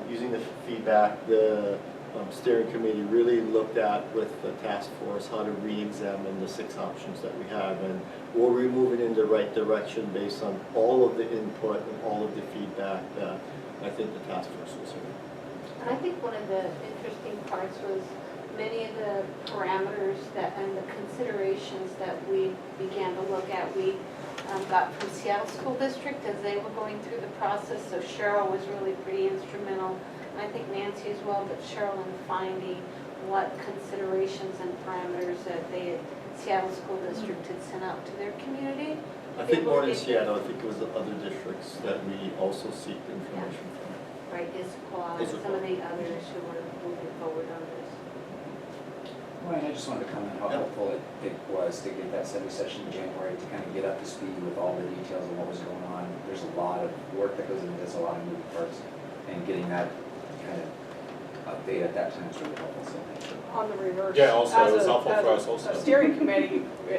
Speaker 2: using the feedback, the steering committee really looked at with the task force how to re-examine the 6 options that we have, and were we moving in the right direction based on all of the input and all of the feedback that I think the task force was hearing.
Speaker 4: And I think one of the interesting parts was many of the parameters and the considerations that we began to look at, we got from Seattle School District as they were going through the process. So Cheryl was really pretty instrumental, and I think Nancy as well, but Cheryl in finding what considerations and parameters that Seattle School District had sent out to their community.
Speaker 2: I think more than Seattle, I think it was the other districts that we also seek information from.
Speaker 4: Right, Issaquah, and some of the others who were moving forward on this.
Speaker 11: Well, and I just wanted to comment how helpful it was to get that study session in January to kind of get up to speed with all the details of what was going on. There's a lot of work that goes into this, a lot of moving parts, and getting that kind of update at that time is really helpful, so thank you.
Speaker 7: On the reverse.
Speaker 3: Yeah, also, it was helpful
Speaker 7: as
Speaker 3: for us also.
Speaker 7: A steering committee, I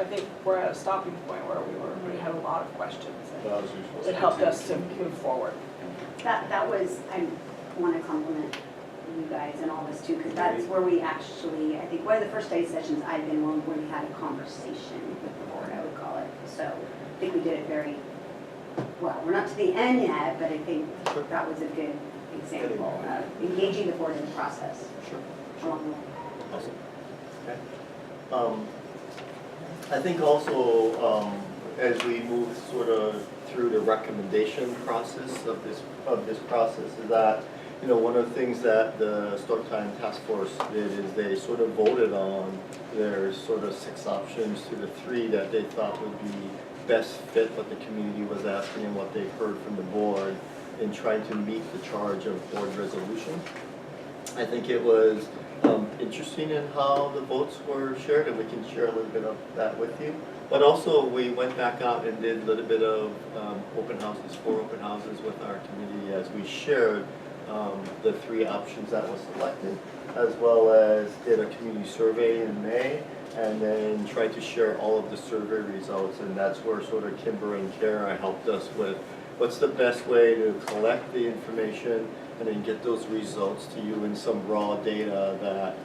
Speaker 7: think we're at a stopping point where we had a lot of questions.
Speaker 3: That was useful.
Speaker 7: It helped us to move forward.
Speaker 6: That was, I want to compliment you guys and all this too, because that's where we actually, I think one of the first study sessions I've been on where we had a conversation with the board, I would call it. So I think we did it very well. We're not to the end yet, but I think that was a good example of engaging the board in the process.
Speaker 2: Sure.
Speaker 6: Along the way.
Speaker 2: Awesome. Okay. I think also as we move sort of through the recommendation process of this process is that one of the things that the Start Time Task Force did is they sort of voted on their sort of 6 options to the 3 that they thought would be best fit what the community was asking and what they heard from the board in trying to meet the charge of board resolution. I think it was interesting in how the votes were shared, and we can share a little bit of that with you. But also we went back out and did a little bit of open houses, 4 open houses with our community as we shared the 3 options that was selected, as well as did a community survey in May, and then tried to share all of the survey results. And that's where sort of Kimber and Kara helped us with what's the best way to collect the information and then get those results to you in some raw data that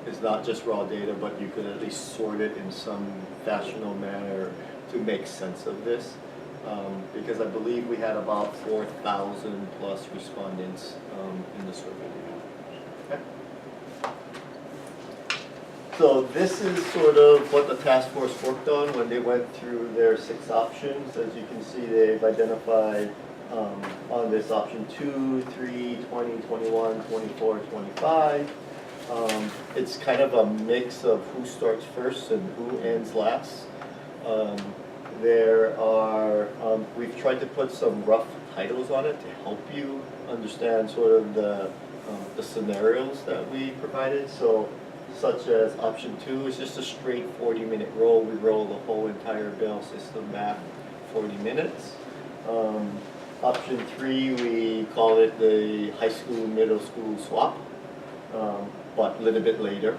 Speaker 2: is not just raw data, but you could at least sort it in some fashionable manner to make sense of this. Because I believe we had about 4,000 plus respondents in the survey. Okay. So this is sort of what the task force worked on when they went through their 6 options. As you can see, they've identified on this option 2, 3, 20, 21, 24, 25. It's kind of a mix of who starts first and who ends last. There are, we've tried to put some rough titles on it to help you understand sort of the scenarios that we provided. So, such as option 2 is just a straight 40-minute roll. We roll the whole entire bail system back 40 minutes. Option 3, we call it the high school, middle school swap, but a little bit later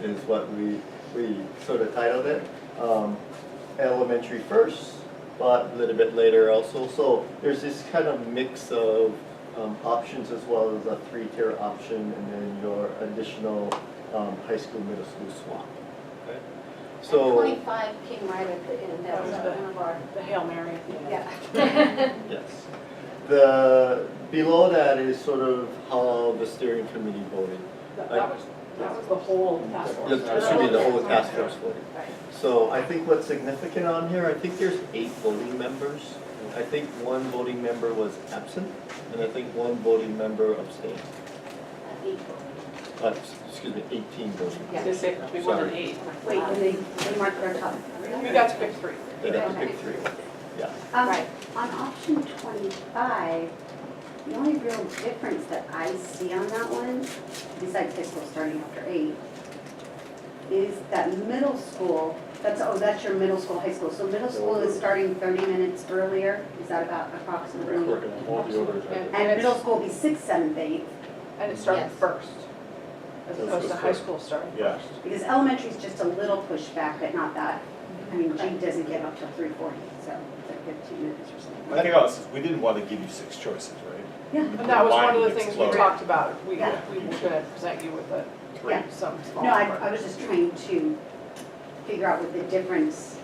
Speaker 2: is what we sort of titled it. Elementary first, but a little bit later also. So there's this kind of mix of options as well as a 3-tier option and then your additional high school, middle school swap. Okay? So,
Speaker 4: 25 came right at the end, that was one of our,
Speaker 7: The Hail Mary at the end.
Speaker 4: yeah.
Speaker 2: yes. Below that is sort of how the steering committee voted.
Speaker 7: That was the whole task force.
Speaker 2: Excuse me, the whole task force voted.
Speaker 7: Right.
Speaker 2: So I think what's significant on here, I think there's 8 voting members. I think 1 voting member was absent, and I think 1 voting member abstained. Excuse me, 18 voting.
Speaker 5: I was gonna say, we more than
Speaker 2: Sorry.
Speaker 5: 8.
Speaker 6: Wait, and they marked their top.
Speaker 7: We got to pick 3.
Speaker 2: They got to pick 3. Yeah.
Speaker 4: Right.
Speaker 6: On option 25, the only real difference that I see on that one, besides high school starting after 8, is that middle school, that's your middle school, high school. So middle school is starting 30 minutes earlier, is that about approximately?
Speaker 8: Working on all the orders.
Speaker 6: And middle school will be 6th, 7th, 8th,
Speaker 7: And it started
Speaker 4: Yes.
Speaker 7: first, as
Speaker 8: That's
Speaker 7: opposed to
Speaker 8: the
Speaker 7: high
Speaker 8: first.
Speaker 7: school starting
Speaker 8: Yeah.
Speaker 7: first.
Speaker 6: because elementary is just a little pushback, but not that. I mean, G doesn't get up till 3:40, so it's like 15 minutes or something.
Speaker 3: I think also, we didn't want to give you 6 choices, right?
Speaker 6: Yeah.
Speaker 7: And that was one of the
Speaker 3: Mind
Speaker 7: things we
Speaker 3: explode.
Speaker 7: talked about. We were
Speaker 6: Yeah.
Speaker 7: going to present you with
Speaker 6: Yeah.
Speaker 7: some small
Speaker 6: No,
Speaker 7: number
Speaker 6: I was just trying to figure out what the difference,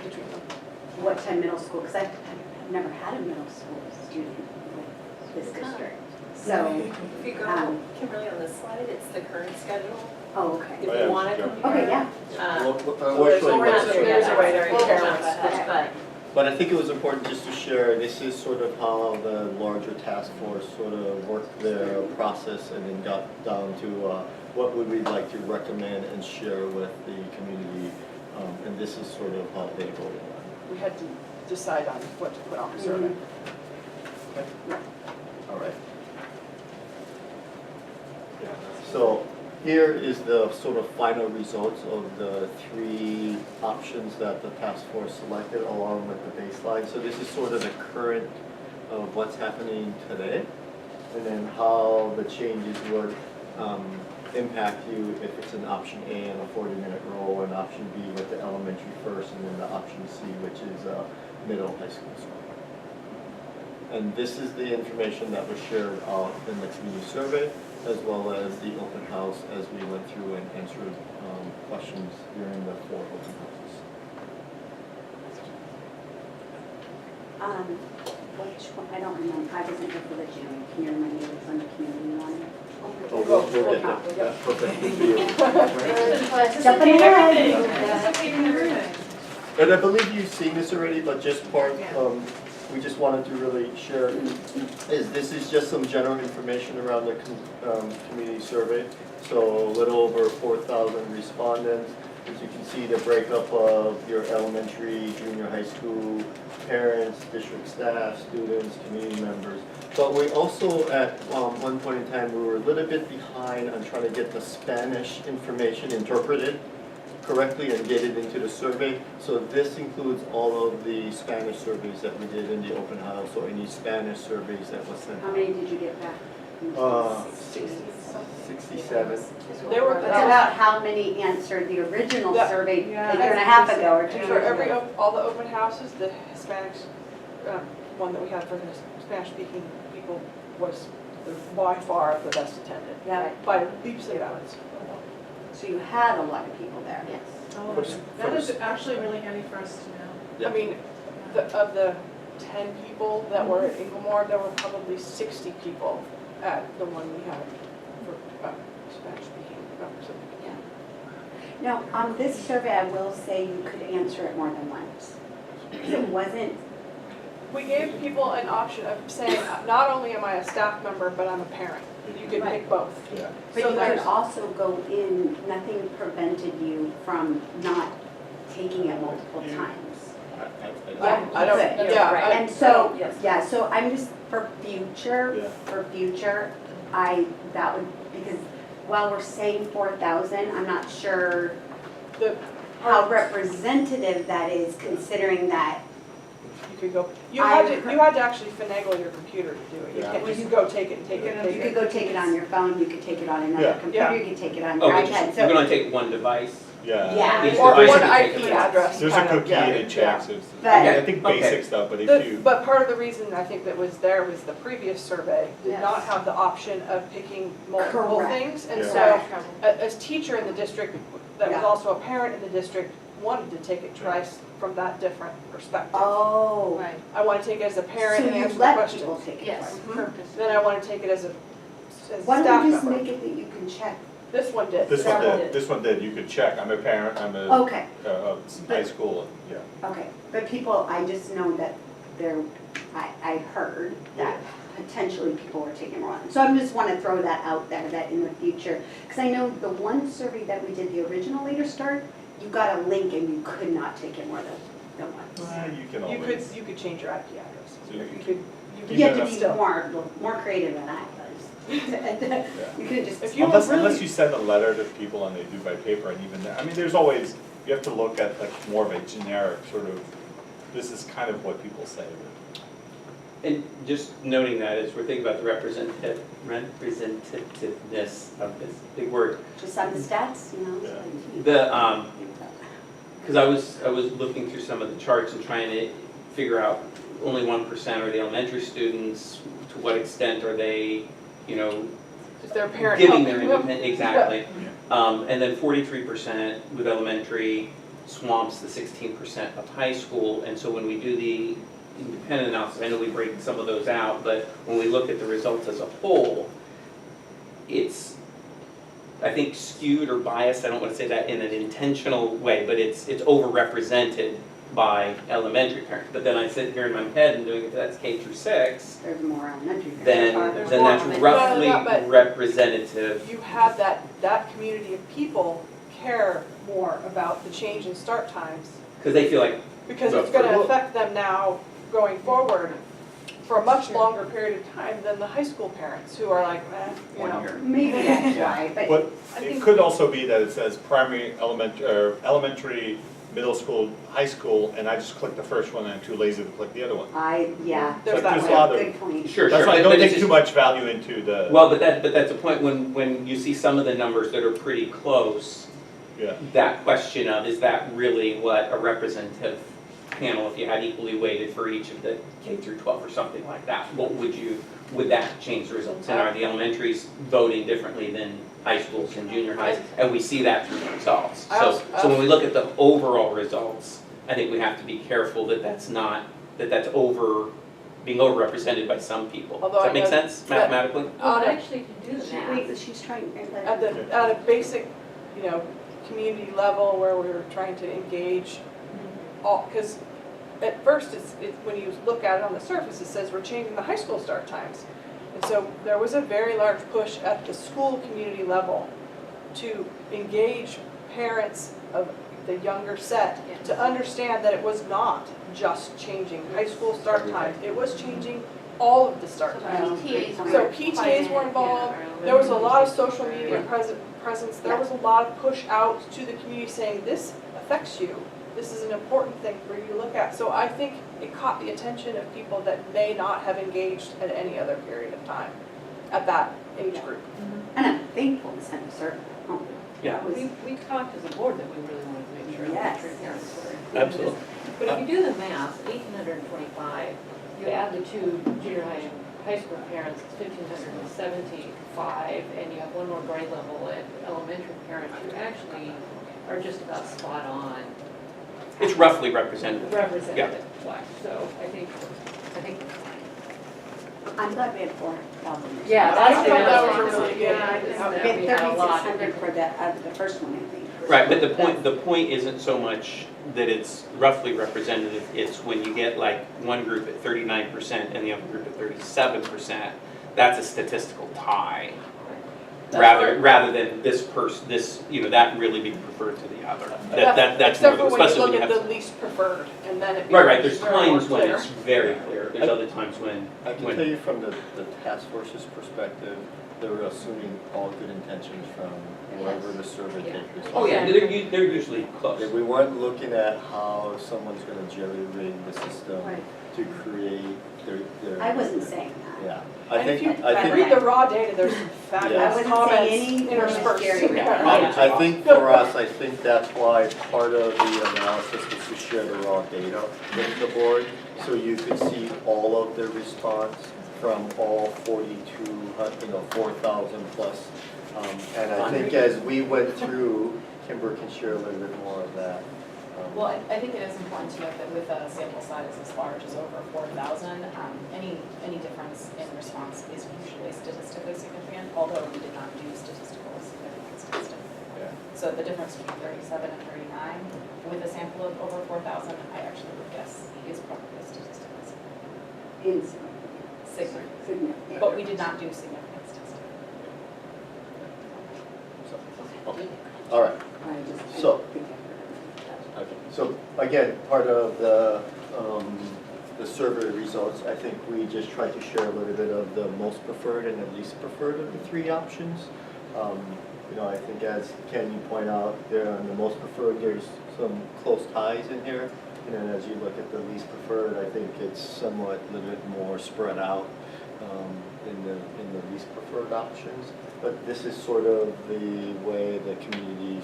Speaker 7: between them.
Speaker 6: what time middle school, because I've never had a middle school student with this district. So,
Speaker 12: If you go, Kimberly, on this slide, it's the current schedule.
Speaker 6: oh, okay.
Speaker 12: If
Speaker 3: Oh, yeah,
Speaker 12: you want to
Speaker 3: yeah.
Speaker 12: compare.
Speaker 6: Okay, yeah.
Speaker 2: We'll show you
Speaker 12: We're
Speaker 2: what
Speaker 12: not
Speaker 2: it's
Speaker 12: there
Speaker 2: showing.
Speaker 12: yet.
Speaker 7: There's a way to
Speaker 12: We'll
Speaker 7: compare
Speaker 12: jump
Speaker 7: what's-
Speaker 12: ahead, but
Speaker 2: But I think it was important just to share, this is sort of how the larger task force sort of worked their process and then got down to what would we like to recommend and share with the community. And this is sort of how they voted on
Speaker 7: We had to decide on what to put on the survey.
Speaker 2: it. All right. So here is the sort of final results of the 3 options that the task force selected along with the baseline. So this is sort of the current of what's happening today and then how the changes would impact you if it's an option A and a 40-minute roll and option B with the elementary first and then the option C which is middle high school school. And this is the information that was shared out in the community survey, as well as the open house as we went through and answered questions during the 4 open houses.
Speaker 6: Which one, I don't remember, I wasn't here for the gym, can you remind me which one the community one?
Speaker 2: Oh, we'll get there. That's perfect.
Speaker 6: Jumping ahead.
Speaker 2: And I believe you've seen this already, but just part, we just wanted to really share, is this is just some general information around the community survey. So a little over 4,000 respondents. As you can see, the breakup of your elementary, junior high school, parents, district staff, students, community members. But we also, at one point in time, we were a little bit behind on trying to get the Spanish information interpreted correctly and get it into the survey. So this includes all of the Spanish surveys that we did in the open house or any Spanish surveys that was sent
Speaker 6: How
Speaker 2: out.
Speaker 6: many did you get back?
Speaker 2: 67.
Speaker 7: They were,
Speaker 6: That's about how many answered the original
Speaker 7: That-
Speaker 6: survey
Speaker 7: yeah.
Speaker 6: a year and a half ago or 2
Speaker 7: and
Speaker 6: years
Speaker 7: for every,
Speaker 6: ago.
Speaker 7: all the open houses, the Hispanic one that we had for the Spanish-speaking people was by far the best attended.
Speaker 6: Yeah.
Speaker 7: By leaps and bounds.
Speaker 6: So you had a lot of people there.
Speaker 4: Yes.
Speaker 1: That is actually really handy for us to know.
Speaker 2: Yeah.
Speaker 7: I mean, of the 10 people that were at Inglemore, there were probably 60 people at the one we had for Spanish-speaking members.
Speaker 6: Now, on this survey, I will say you could answer it more than once. Because it wasn't
Speaker 7: We gave people an option of saying, not only am I a staff member, but I'm a parent. You can pick both.
Speaker 3: Yeah.
Speaker 6: But
Speaker 7: So
Speaker 6: you could
Speaker 7: there's,
Speaker 6: also go in, nothing prevented you from not taking it multiple times. Yeah,
Speaker 7: I don't,
Speaker 6: you could.
Speaker 7: yeah,
Speaker 10: Right.
Speaker 6: And so,
Speaker 10: Yes.
Speaker 6: yeah, so I'm just, for
Speaker 3: Yeah.
Speaker 6: future, that would, because while we're saying 4,000, I'm not sure
Speaker 7: the,
Speaker 6: how representative that is, considering that,
Speaker 7: you could go, you
Speaker 6: I've
Speaker 7: had to actually finagle your computer to do it. You
Speaker 3: Yeah.
Speaker 7: can't just go take it and take it and take
Speaker 6: you
Speaker 7: it.
Speaker 6: could go take it on your phone, you could take it on another
Speaker 3: Yeah.
Speaker 6: computer, you could take it on your
Speaker 9: Oh,
Speaker 6: iPad,
Speaker 9: you can
Speaker 6: so.
Speaker 9: only take one device?
Speaker 6: Yeah.
Speaker 9: Each
Speaker 7: Or
Speaker 9: device
Speaker 7: one
Speaker 9: can take
Speaker 7: IP
Speaker 9: a-
Speaker 7: address.
Speaker 3: There's a
Speaker 7: kind of,
Speaker 3: cookie
Speaker 7: yeah,
Speaker 3: and it checks, it's,
Speaker 6: But-
Speaker 3: I think
Speaker 9: Okay.
Speaker 3: basic stuff, but if you.
Speaker 7: But part of the reason I think that was there was the previous survey did not
Speaker 6: Yes.
Speaker 7: have the option of picking multiple
Speaker 6: Correct.
Speaker 7: things. And
Speaker 3: Yeah.
Speaker 7: so, as teacher in the district, that was
Speaker 6: Yeah.
Speaker 7: also a parent in the district, wanted to take it twice from that different perspective.
Speaker 6: Oh.
Speaker 4: Right,
Speaker 7: I want to take it as a parent
Speaker 6: So
Speaker 7: and
Speaker 6: you
Speaker 7: answer the
Speaker 6: let
Speaker 7: question.
Speaker 6: people take it
Speaker 4: yes,
Speaker 6: twice.
Speaker 4: purpose.
Speaker 7: Then I want to take it as a
Speaker 6: Why
Speaker 7: staff
Speaker 6: don't we just
Speaker 7: member.
Speaker 6: make it that you can check?
Speaker 7: This one did.
Speaker 3: This one
Speaker 7: Several
Speaker 3: did, this one did, you could check, I'm a parent, I'm a,
Speaker 6: Okay,
Speaker 3: high school, and, yeah.
Speaker 6: okay, but people, I just know that there, I heard that potentially people were taking more than. So I just want to throw that out there, that in the future, because I know the one survey that we did, the original Later Start, you got a link and you could not take it more than once.
Speaker 3: You can
Speaker 7: You
Speaker 3: always.
Speaker 7: could change your IP address.
Speaker 3: So you
Speaker 7: You
Speaker 3: can-
Speaker 7: could,
Speaker 6: You had to
Speaker 3: Yeah.
Speaker 6: be
Speaker 7: still.
Speaker 6: more creative than I was. You could just.
Speaker 7: If you were
Speaker 3: Unless
Speaker 7: really,
Speaker 3: you send a letter to people and they do by paper, and even there, I mean, there's always, you have to look at like more of a generic sort of, this is kind of what people say.
Speaker 9: And just noting that as we're thinking about the representativeness of this big word,
Speaker 6: Just on the stats, you know?
Speaker 3: Yeah.
Speaker 9: the, because I was looking through some of the charts and trying to figure out only 1% are the elementary students, to what extent are they, you know,
Speaker 7: is their parent
Speaker 9: giving
Speaker 7: helping
Speaker 9: their
Speaker 7: them?
Speaker 9: independent, exactly. And then 43% with elementary swamps the 16% of high school, and so when we do the independent analysis, I know we break some of those out, but when we look at the results as a whole, it's, I think, skewed or biased, I don't want to say that in an intentional way, but it's overrepresented by elementary parents. But then I sit here in my head and doing it, that's K through 6,
Speaker 6: There's more elementary.
Speaker 9: then
Speaker 7: There's
Speaker 9: then
Speaker 7: more
Speaker 9: that's
Speaker 7: elementary.
Speaker 9: roughly
Speaker 7: No, but
Speaker 9: representative.
Speaker 7: you have that community of people care more about the change in start times
Speaker 9: Because they feel like,
Speaker 7: because
Speaker 9: So
Speaker 7: it's going to
Speaker 9: for-
Speaker 7: affect them now going forward for a much longer period of time than the high school parents who are like, you
Speaker 11: One
Speaker 7: know.
Speaker 11: year.
Speaker 6: Maybe that's why, but.
Speaker 3: But
Speaker 7: I
Speaker 3: it
Speaker 7: think-
Speaker 3: could also be that it says primary, elementary, middle school, high school, and I just click the first one and I'm too lazy to click the other one.
Speaker 6: Yeah.
Speaker 7: There's
Speaker 3: Like,
Speaker 7: that
Speaker 3: there's
Speaker 7: way.
Speaker 3: a lot of,
Speaker 6: Good point.
Speaker 9: sure,
Speaker 3: that's
Speaker 9: sure.
Speaker 3: why I
Speaker 9: but-
Speaker 3: don't
Speaker 9: but it's
Speaker 3: take
Speaker 9: just-
Speaker 3: too much value into the,
Speaker 9: Well, but that's a point when you see some of the numbers that are pretty close,
Speaker 3: yeah.
Speaker 9: that question of, is that really what a representative panel, if you had equally weighted for each of the K through 12 or something like that, would that change the results? And are the elementaries voting differently than high schools and junior highs? And we see that through the results. So when we look at the overall results, I think we have to be careful that that's not, that that's being overrepresented by some people.
Speaker 7: Although
Speaker 9: Does
Speaker 7: I
Speaker 9: that make
Speaker 7: know
Speaker 9: sense
Speaker 7: that-
Speaker 9: mathematically?
Speaker 10: Well, actually, to do the math,
Speaker 6: Wait, she's trying.
Speaker 7: At a basic, you know, community level where we're trying to engage all, because at first when you look at it on the surface, it says we're changing the high school start times. And so there was a very large push at the school community level to engage parents of the younger set to understand that it was not just changing high school start times, it was changing all of the start times.
Speaker 4: PTAs were
Speaker 7: So PTAs were involved, there was a lot of social media presence, there was a lot of push out to the community saying, this affects you, this is an important thing for you to look at. So I think it caught the attention of people that may not have engaged at any other period of time at that age group.
Speaker 6: And I'm thankful to send a survey home.
Speaker 9: Yeah.
Speaker 10: we talked as a board that we really wanted to make sure
Speaker 6: Yes.
Speaker 10: elementary parents were.
Speaker 9: Absolutely.
Speaker 10: But if you do the math, 1,825, you add the two junior high and high school parents, it's 1,575, and you have one more grade level at elementary parents who actually are just about spot on
Speaker 9: It's roughly representative.
Speaker 10: representative. So I think
Speaker 6: I'm glad we had 4,000.
Speaker 10: Yeah,
Speaker 7: I
Speaker 10: that's
Speaker 7: thought that was
Speaker 10: the
Speaker 7: a really good
Speaker 10: yeah, I think
Speaker 7: outcome.
Speaker 10: that
Speaker 6: We
Speaker 10: we
Speaker 6: had
Speaker 10: had a lot.
Speaker 6: 3,600 for the first one, I think.
Speaker 9: Right, but the point isn't so much that it's roughly representative, it's when you get like one group at 39% and the other group at 37%, that's a statistical tie. Rather than this, that really being preferred to the other. That's more,
Speaker 7: Except for when you
Speaker 9: especially when
Speaker 7: look
Speaker 9: you
Speaker 7: at
Speaker 9: have.
Speaker 7: the least preferred, and then it
Speaker 9: Right,
Speaker 7: becomes
Speaker 9: there's
Speaker 7: very more
Speaker 9: times when
Speaker 7: clear.
Speaker 9: it's very clear, there's other times when.
Speaker 2: I can
Speaker 9: when-
Speaker 2: tell you from the task force's perspective, they were assuming all good intentions from whoever the survey
Speaker 10: Yeah.
Speaker 2: takers.
Speaker 9: Oh, yeah, they're usually close.
Speaker 2: We weren't looking at how someone's gonna jerry rig the system
Speaker 6: Right.
Speaker 2: to create their.
Speaker 6: I wasn't saying that.
Speaker 2: Yeah,
Speaker 7: And if you
Speaker 2: I think.
Speaker 7: read the raw data, there's some
Speaker 6: I
Speaker 7: fabulous
Speaker 6: wasn't saying
Speaker 7: comments
Speaker 6: any
Speaker 7: interspersed.
Speaker 6: ministerial.
Speaker 7: Yeah.
Speaker 2: I think for us, I think that's why part of the analysis was to share the raw data with the board, so you could see all of the response from all 4,000 plus. And I think as we went through, Kimber can share a little bit more of that.
Speaker 13: Well, I think it is important to note that with a sample size as large as over 4,000, any difference in response is usually statistically significant, although we did not do statistical significance testing.
Speaker 2: Yeah.
Speaker 13: So the difference between 37 and 39, with a sample of over 4,000, I actually would guess is probably statistically significant.
Speaker 6: Significant.
Speaker 13: But we did not do significance testing.
Speaker 2: Okay, all right. So- Okay, so again, part of the survey results, I think we just tried to share a little bit of the most preferred and the least preferred of the three options. I think as Ken, you point out, there on the most preferred, there's some close ties in here. And then as you look at the least preferred, I think it's somewhat a little bit more spread out in the least preferred options. But this is sort of the way the community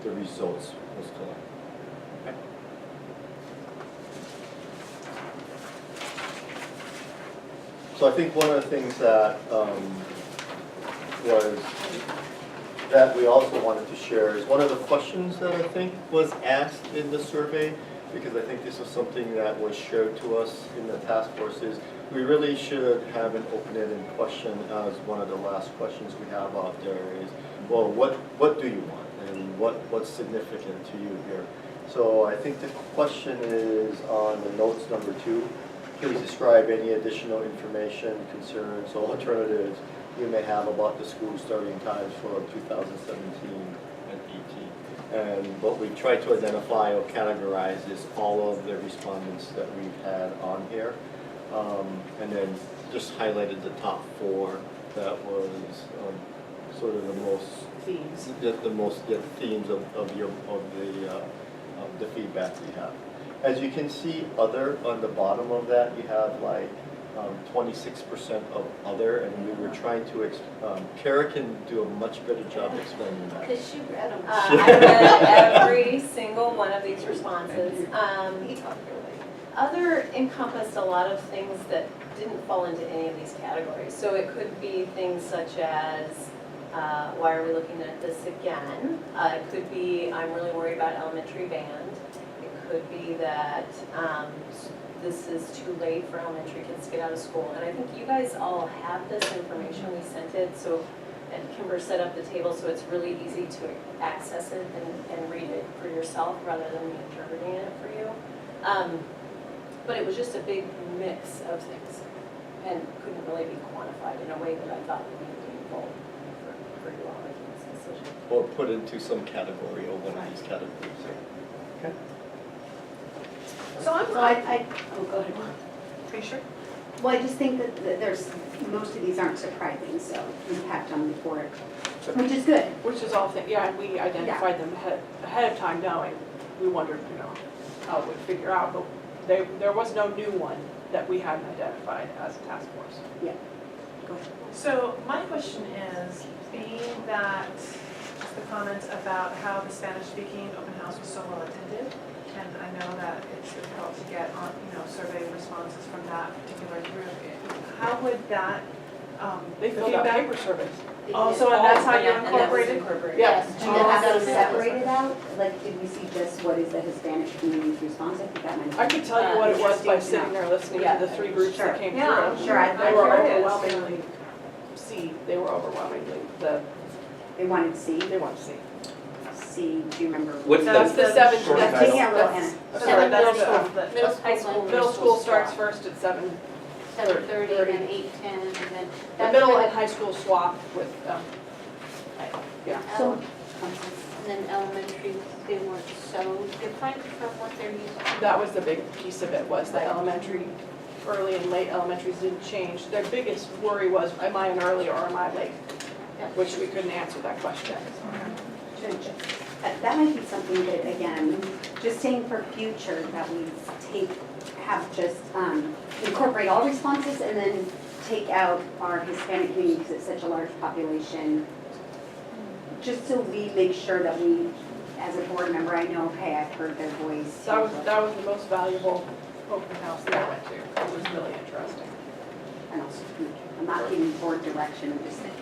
Speaker 2: the results was collected. So I think one of the things that that we also wanted to share is one of the questions that I think was asked in the survey, because I think this was something that was shared to us in the task force, is we really should have an open-ended question as one of the last questions we have out there is, well, what do you want and what's significant to you here? So I think the question is on the notes number 2. Please describe any additional information, concerns, or alternatives you may have about the school starting times for 2017 and 18. And what we've tried to identify or categorize is all of the respondents that we've had on here. And then just highlighted the top 4 that was sort of the most
Speaker 7: Themes.
Speaker 2: the themes of the feedback we have. As you can see, other on the bottom of that, you have like 26% of other, and we were trying to, Kara can do a much better job explaining that.
Speaker 4: Because she read them.
Speaker 12: I read every single one of these responses. Other encompassed a lot of things that didn't fall into any of these categories. So it could be things such as, why are we looking at this again? It could be, I'm really worried about elementary band. It could be that this is too late for elementary kids to get out of school. And I think you guys all have this information. We sent it, so, and Kimber set up the table, so it's really easy to access it and read it for yourself rather than me interpreting it for you. But it was just a big mix of things and couldn't really be quantified in a way that I thought would be meaningful for you all making this decision.
Speaker 2: Or put into some category or one of these categories. Okay.
Speaker 1: So I'm,
Speaker 6: So I, oh, go ahead.
Speaker 1: are you sure?
Speaker 6: Well, I just think that there's, most of these aren't surprising, so impact on the board, which is good.
Speaker 7: Which is all things, yeah, and we identified them ahead of time knowing, we wondered, how we'd figure out, but there was no new one that we hadn't identified as a task force.
Speaker 6: Yeah. Go ahead.
Speaker 1: So my question is, being that the comments about how the Spanish-speaking open house was so well attended, and I know that it's difficult to get on, survey responses from that particular group. How would that,
Speaker 7: They filled out
Speaker 1: feedback?
Speaker 7: paper surveys.
Speaker 1: Also, and that's how you
Speaker 12: And that was
Speaker 1: incorporated?
Speaker 12: incorporated.
Speaker 7: Yes.
Speaker 6: Do you have those separated out? Like, did we see just what is the Hispanic community's response? I think that might.
Speaker 7: I could tell you what it was by
Speaker 6: Interesting to
Speaker 7: sitting
Speaker 6: know.
Speaker 7: there listening
Speaker 12: Yeah.
Speaker 7: to the 3 groups that came through.
Speaker 1: Yeah,
Speaker 6: sure, I'm
Speaker 7: They were
Speaker 1: curious.
Speaker 7: overwhelmingly they were overwhelmingly,
Speaker 6: They wanted to see.
Speaker 7: they wanted to see.
Speaker 6: C, do you remember?
Speaker 9: What's
Speaker 7: That's
Speaker 9: the,
Speaker 7: the seven,
Speaker 11: Short
Speaker 7: that's,
Speaker 11: title.
Speaker 6: Taking out little
Speaker 7: that's,
Speaker 6: N.
Speaker 7: sorry, that's
Speaker 4: Middle
Speaker 7: the,
Speaker 4: school.
Speaker 7: middle
Speaker 4: High school,
Speaker 7: school,
Speaker 4: middle
Speaker 7: middle school
Speaker 4: school
Speaker 7: starts
Speaker 4: swap.
Speaker 7: first at 7.
Speaker 4: 7:30 and 8:10, and then.
Speaker 7: The
Speaker 4: that's
Speaker 7: middle
Speaker 4: for
Speaker 7: and high school swap with, yeah.
Speaker 6: So,
Speaker 4: And then elementary, they weren't so different from what they're used to.
Speaker 7: That was the big piece of it, was the elementary, early and late elementaries didn't change. Their biggest worry was, am I an early or am I late?
Speaker 4: Yeah.
Speaker 7: Which we couldn't answer that question.
Speaker 6: that might be something that, again, just saying for future, that we have just incorporate all responses and then take out our Hispanic community because it's such a large population. Just so we make sure that we, as a board member, I know, hey, I've heard their voice.
Speaker 7: That was the most valuable open house that I went to. It was really interesting.
Speaker 6: And also future. I'm not giving board direction, I'm just saying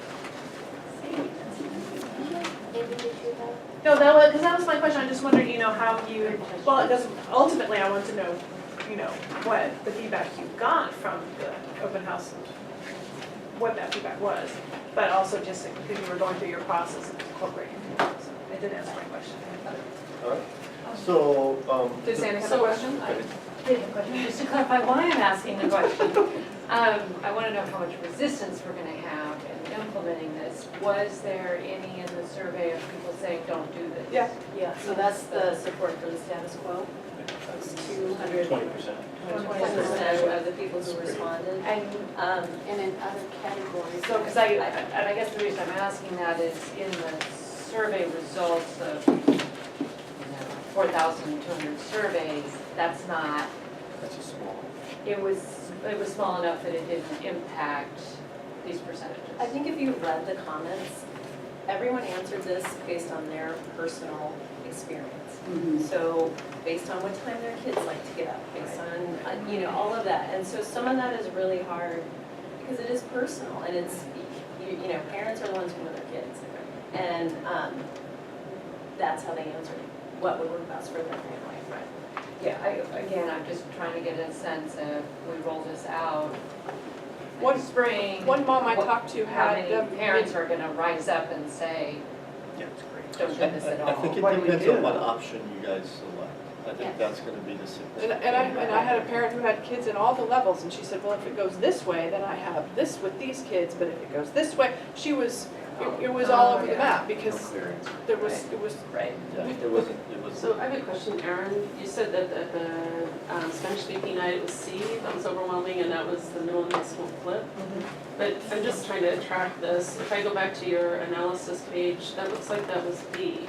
Speaker 6: that's
Speaker 4: Maybe did you have?
Speaker 1: No, because that was my question, I just wondered, how you, well, because ultimately I want to know, what the feedback you got from the open house, what that feedback was, but also just because you were going through your process of incorporating it. So it did answer my question.
Speaker 2: All right. So,
Speaker 7: Did Sandy have a
Speaker 10: So-
Speaker 7: question?
Speaker 10: I did have a question, just to clarify why I'm asking the question. I want to know how much resistance we're going to have in implementing this. Was there any in the survey of people saying, don't do this?
Speaker 7: Yeah.
Speaker 12: Yeah, so that's the support for the status quo. It's 200.
Speaker 8: 20%.
Speaker 12: 20% of the people who responded.
Speaker 10: And
Speaker 4: And in other categories.
Speaker 10: so, because I guess the reason I'm asking that is in the survey results of 4,200 surveys, that's not,
Speaker 8: That's a small.
Speaker 10: it was small enough that it didn't impact these percentages.
Speaker 12: I think if you read the comments, everyone answered this based on their personal experience. So based on what time their kids like to get up, based on, all of that. And so some of that is really hard because it is personal and it's, parents are the ones who know their kids. And that's how they answered what would work best for their family.
Speaker 10: Yeah, I'm just trying to get a sense of, we roll this out
Speaker 7: One-
Speaker 10: in spring.
Speaker 7: One mom I
Speaker 10: what-
Speaker 7: talked to
Speaker 10: How
Speaker 7: had
Speaker 10: many
Speaker 7: them.
Speaker 10: parents are gonna rise up and say,
Speaker 8: Yeah, it's great.
Speaker 10: don't do this at all?
Speaker 2: I think it
Speaker 10: What do we
Speaker 2: depends
Speaker 10: do?
Speaker 2: on what option you guys select. I think
Speaker 4: Yes.
Speaker 2: that's gonna be the significant.
Speaker 7: And I had a parent who had kids in all the levels, and she said, well, if it goes this way, then I have this with these kids, but if it goes this way, it was all over the map,
Speaker 11: No
Speaker 7: because
Speaker 11: clear answer.
Speaker 7: it was,
Speaker 10: Right.
Speaker 2: Yeah, it wasn't,
Speaker 5: So I have a question, Erin. You said that at the Spanish speaking night it was C, that was overwhelming, and that was the middle and high school flip. But I'm just trying to track this. If I go back to your analysis page, that looks like that was B.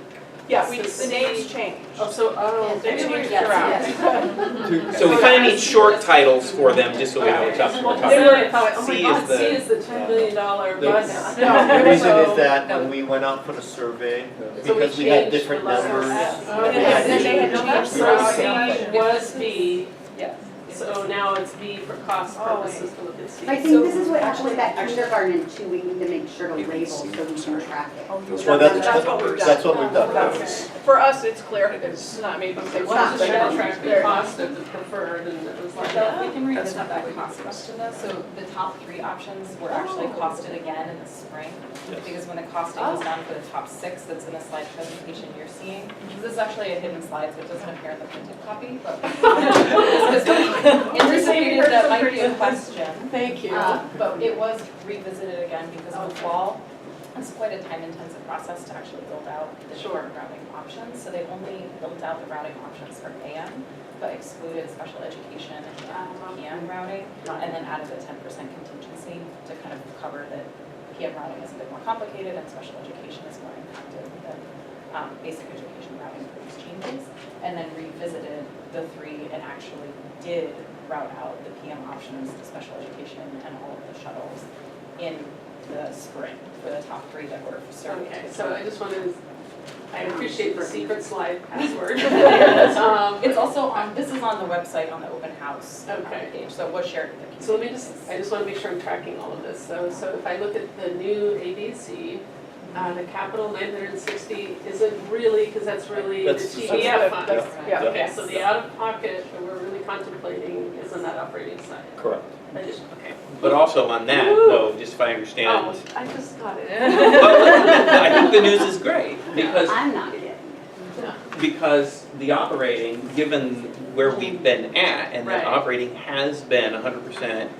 Speaker 7: yeah,
Speaker 5: So
Speaker 7: the names changed.
Speaker 5: Oh,
Speaker 7: They
Speaker 5: they
Speaker 7: changed
Speaker 5: were,
Speaker 7: throughout.
Speaker 9: so we kind of need short titles for them, just so we know what's up.
Speaker 5: Well,
Speaker 9: Top.
Speaker 5: they were, I thought, oh my
Speaker 9: C
Speaker 5: God,
Speaker 9: is the-
Speaker 5: C is the $10 billion bus.
Speaker 2: The reason
Speaker 7: So-
Speaker 2: is that when we went out for the survey,
Speaker 5: So we
Speaker 2: because we had
Speaker 5: changed
Speaker 2: different
Speaker 5: the levels.
Speaker 2: numbers.
Speaker 5: Oh,
Speaker 2: we
Speaker 7: And
Speaker 2: had
Speaker 7: then they had
Speaker 2: different-
Speaker 7: changed
Speaker 5: So
Speaker 7: throughout.
Speaker 5: C was B,
Speaker 10: Yes.
Speaker 5: so now it's B for cost
Speaker 7: Oh,
Speaker 5: purposes to look at C.
Speaker 6: I think this is what happened with that kindergarten too, we need to make sure to label so we can track it.
Speaker 2: Well, that's
Speaker 7: what we've done.
Speaker 2: That's what we've done.
Speaker 7: That's- For us, it's clear, it's not maybe
Speaker 5: Okay,
Speaker 7: it's
Speaker 5: well,
Speaker 7: not
Speaker 5: I was just trying to
Speaker 7: there.
Speaker 5: track the cost of the preferred, and it was like,
Speaker 13: So if we can
Speaker 11: That's
Speaker 13: revisit that cost question though, so the top 3 options were actually costed again in the spring.
Speaker 2: Yes.
Speaker 13: Because when the costing was done for the top 6 that's in the slide presentation you're seeing, this is actually a hidden slide, so it doesn't appear in the printed copy, but this is anticipated that might be a question.
Speaker 7: Thank you.
Speaker 13: But it was revisited again because of the fall. It's quite a time-intensive process to actually build out the different routing options. So they only built out the routing options for AM, but excluded special education and PM routing, and then added a 10% contingency to kind of cover that PM routing is a bit more complicated and special education is more impacted than basic education routing for these changes. And then revisited the 3 and actually did route out the PM options, the special education, and all of the shuttles in the spring for the top 3 that were surveyed.
Speaker 5: okay, so I just wanted, I appreciate the secret slide password.
Speaker 13: It's also on, this is on the website on the open house
Speaker 5: Okay.
Speaker 13: page, so it was shared with the community.
Speaker 5: So let me I just want to make sure I'm tracking all of this. So if I look at the new ABC, the capital 960 isn't really, because that's really the
Speaker 2: That's-
Speaker 5: TDF fund.
Speaker 7: Yeah.
Speaker 5: Okay, so the out-of-pocket that we're really contemplating is on that operating side.
Speaker 2: Correct.
Speaker 5: Okay.
Speaker 9: But also on that,
Speaker 5: Woo!
Speaker 9: though, just if I understand,
Speaker 5: Oh, I just got it.
Speaker 9: I think the news is great, because
Speaker 6: I'm not getting it.
Speaker 9: because the operating, given where we've been at, and that
Speaker 5: Right.
Speaker 9: operating has been 100%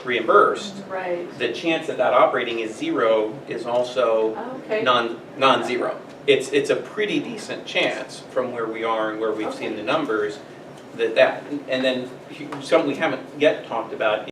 Speaker 9: reimbursed,
Speaker 5: Right.
Speaker 9: the chance that that operating is zero is also
Speaker 5: Okay.
Speaker 9: non-zero. It's a pretty decent chance from where we are and where we've seen the numbers, and then something we haven't yet talked about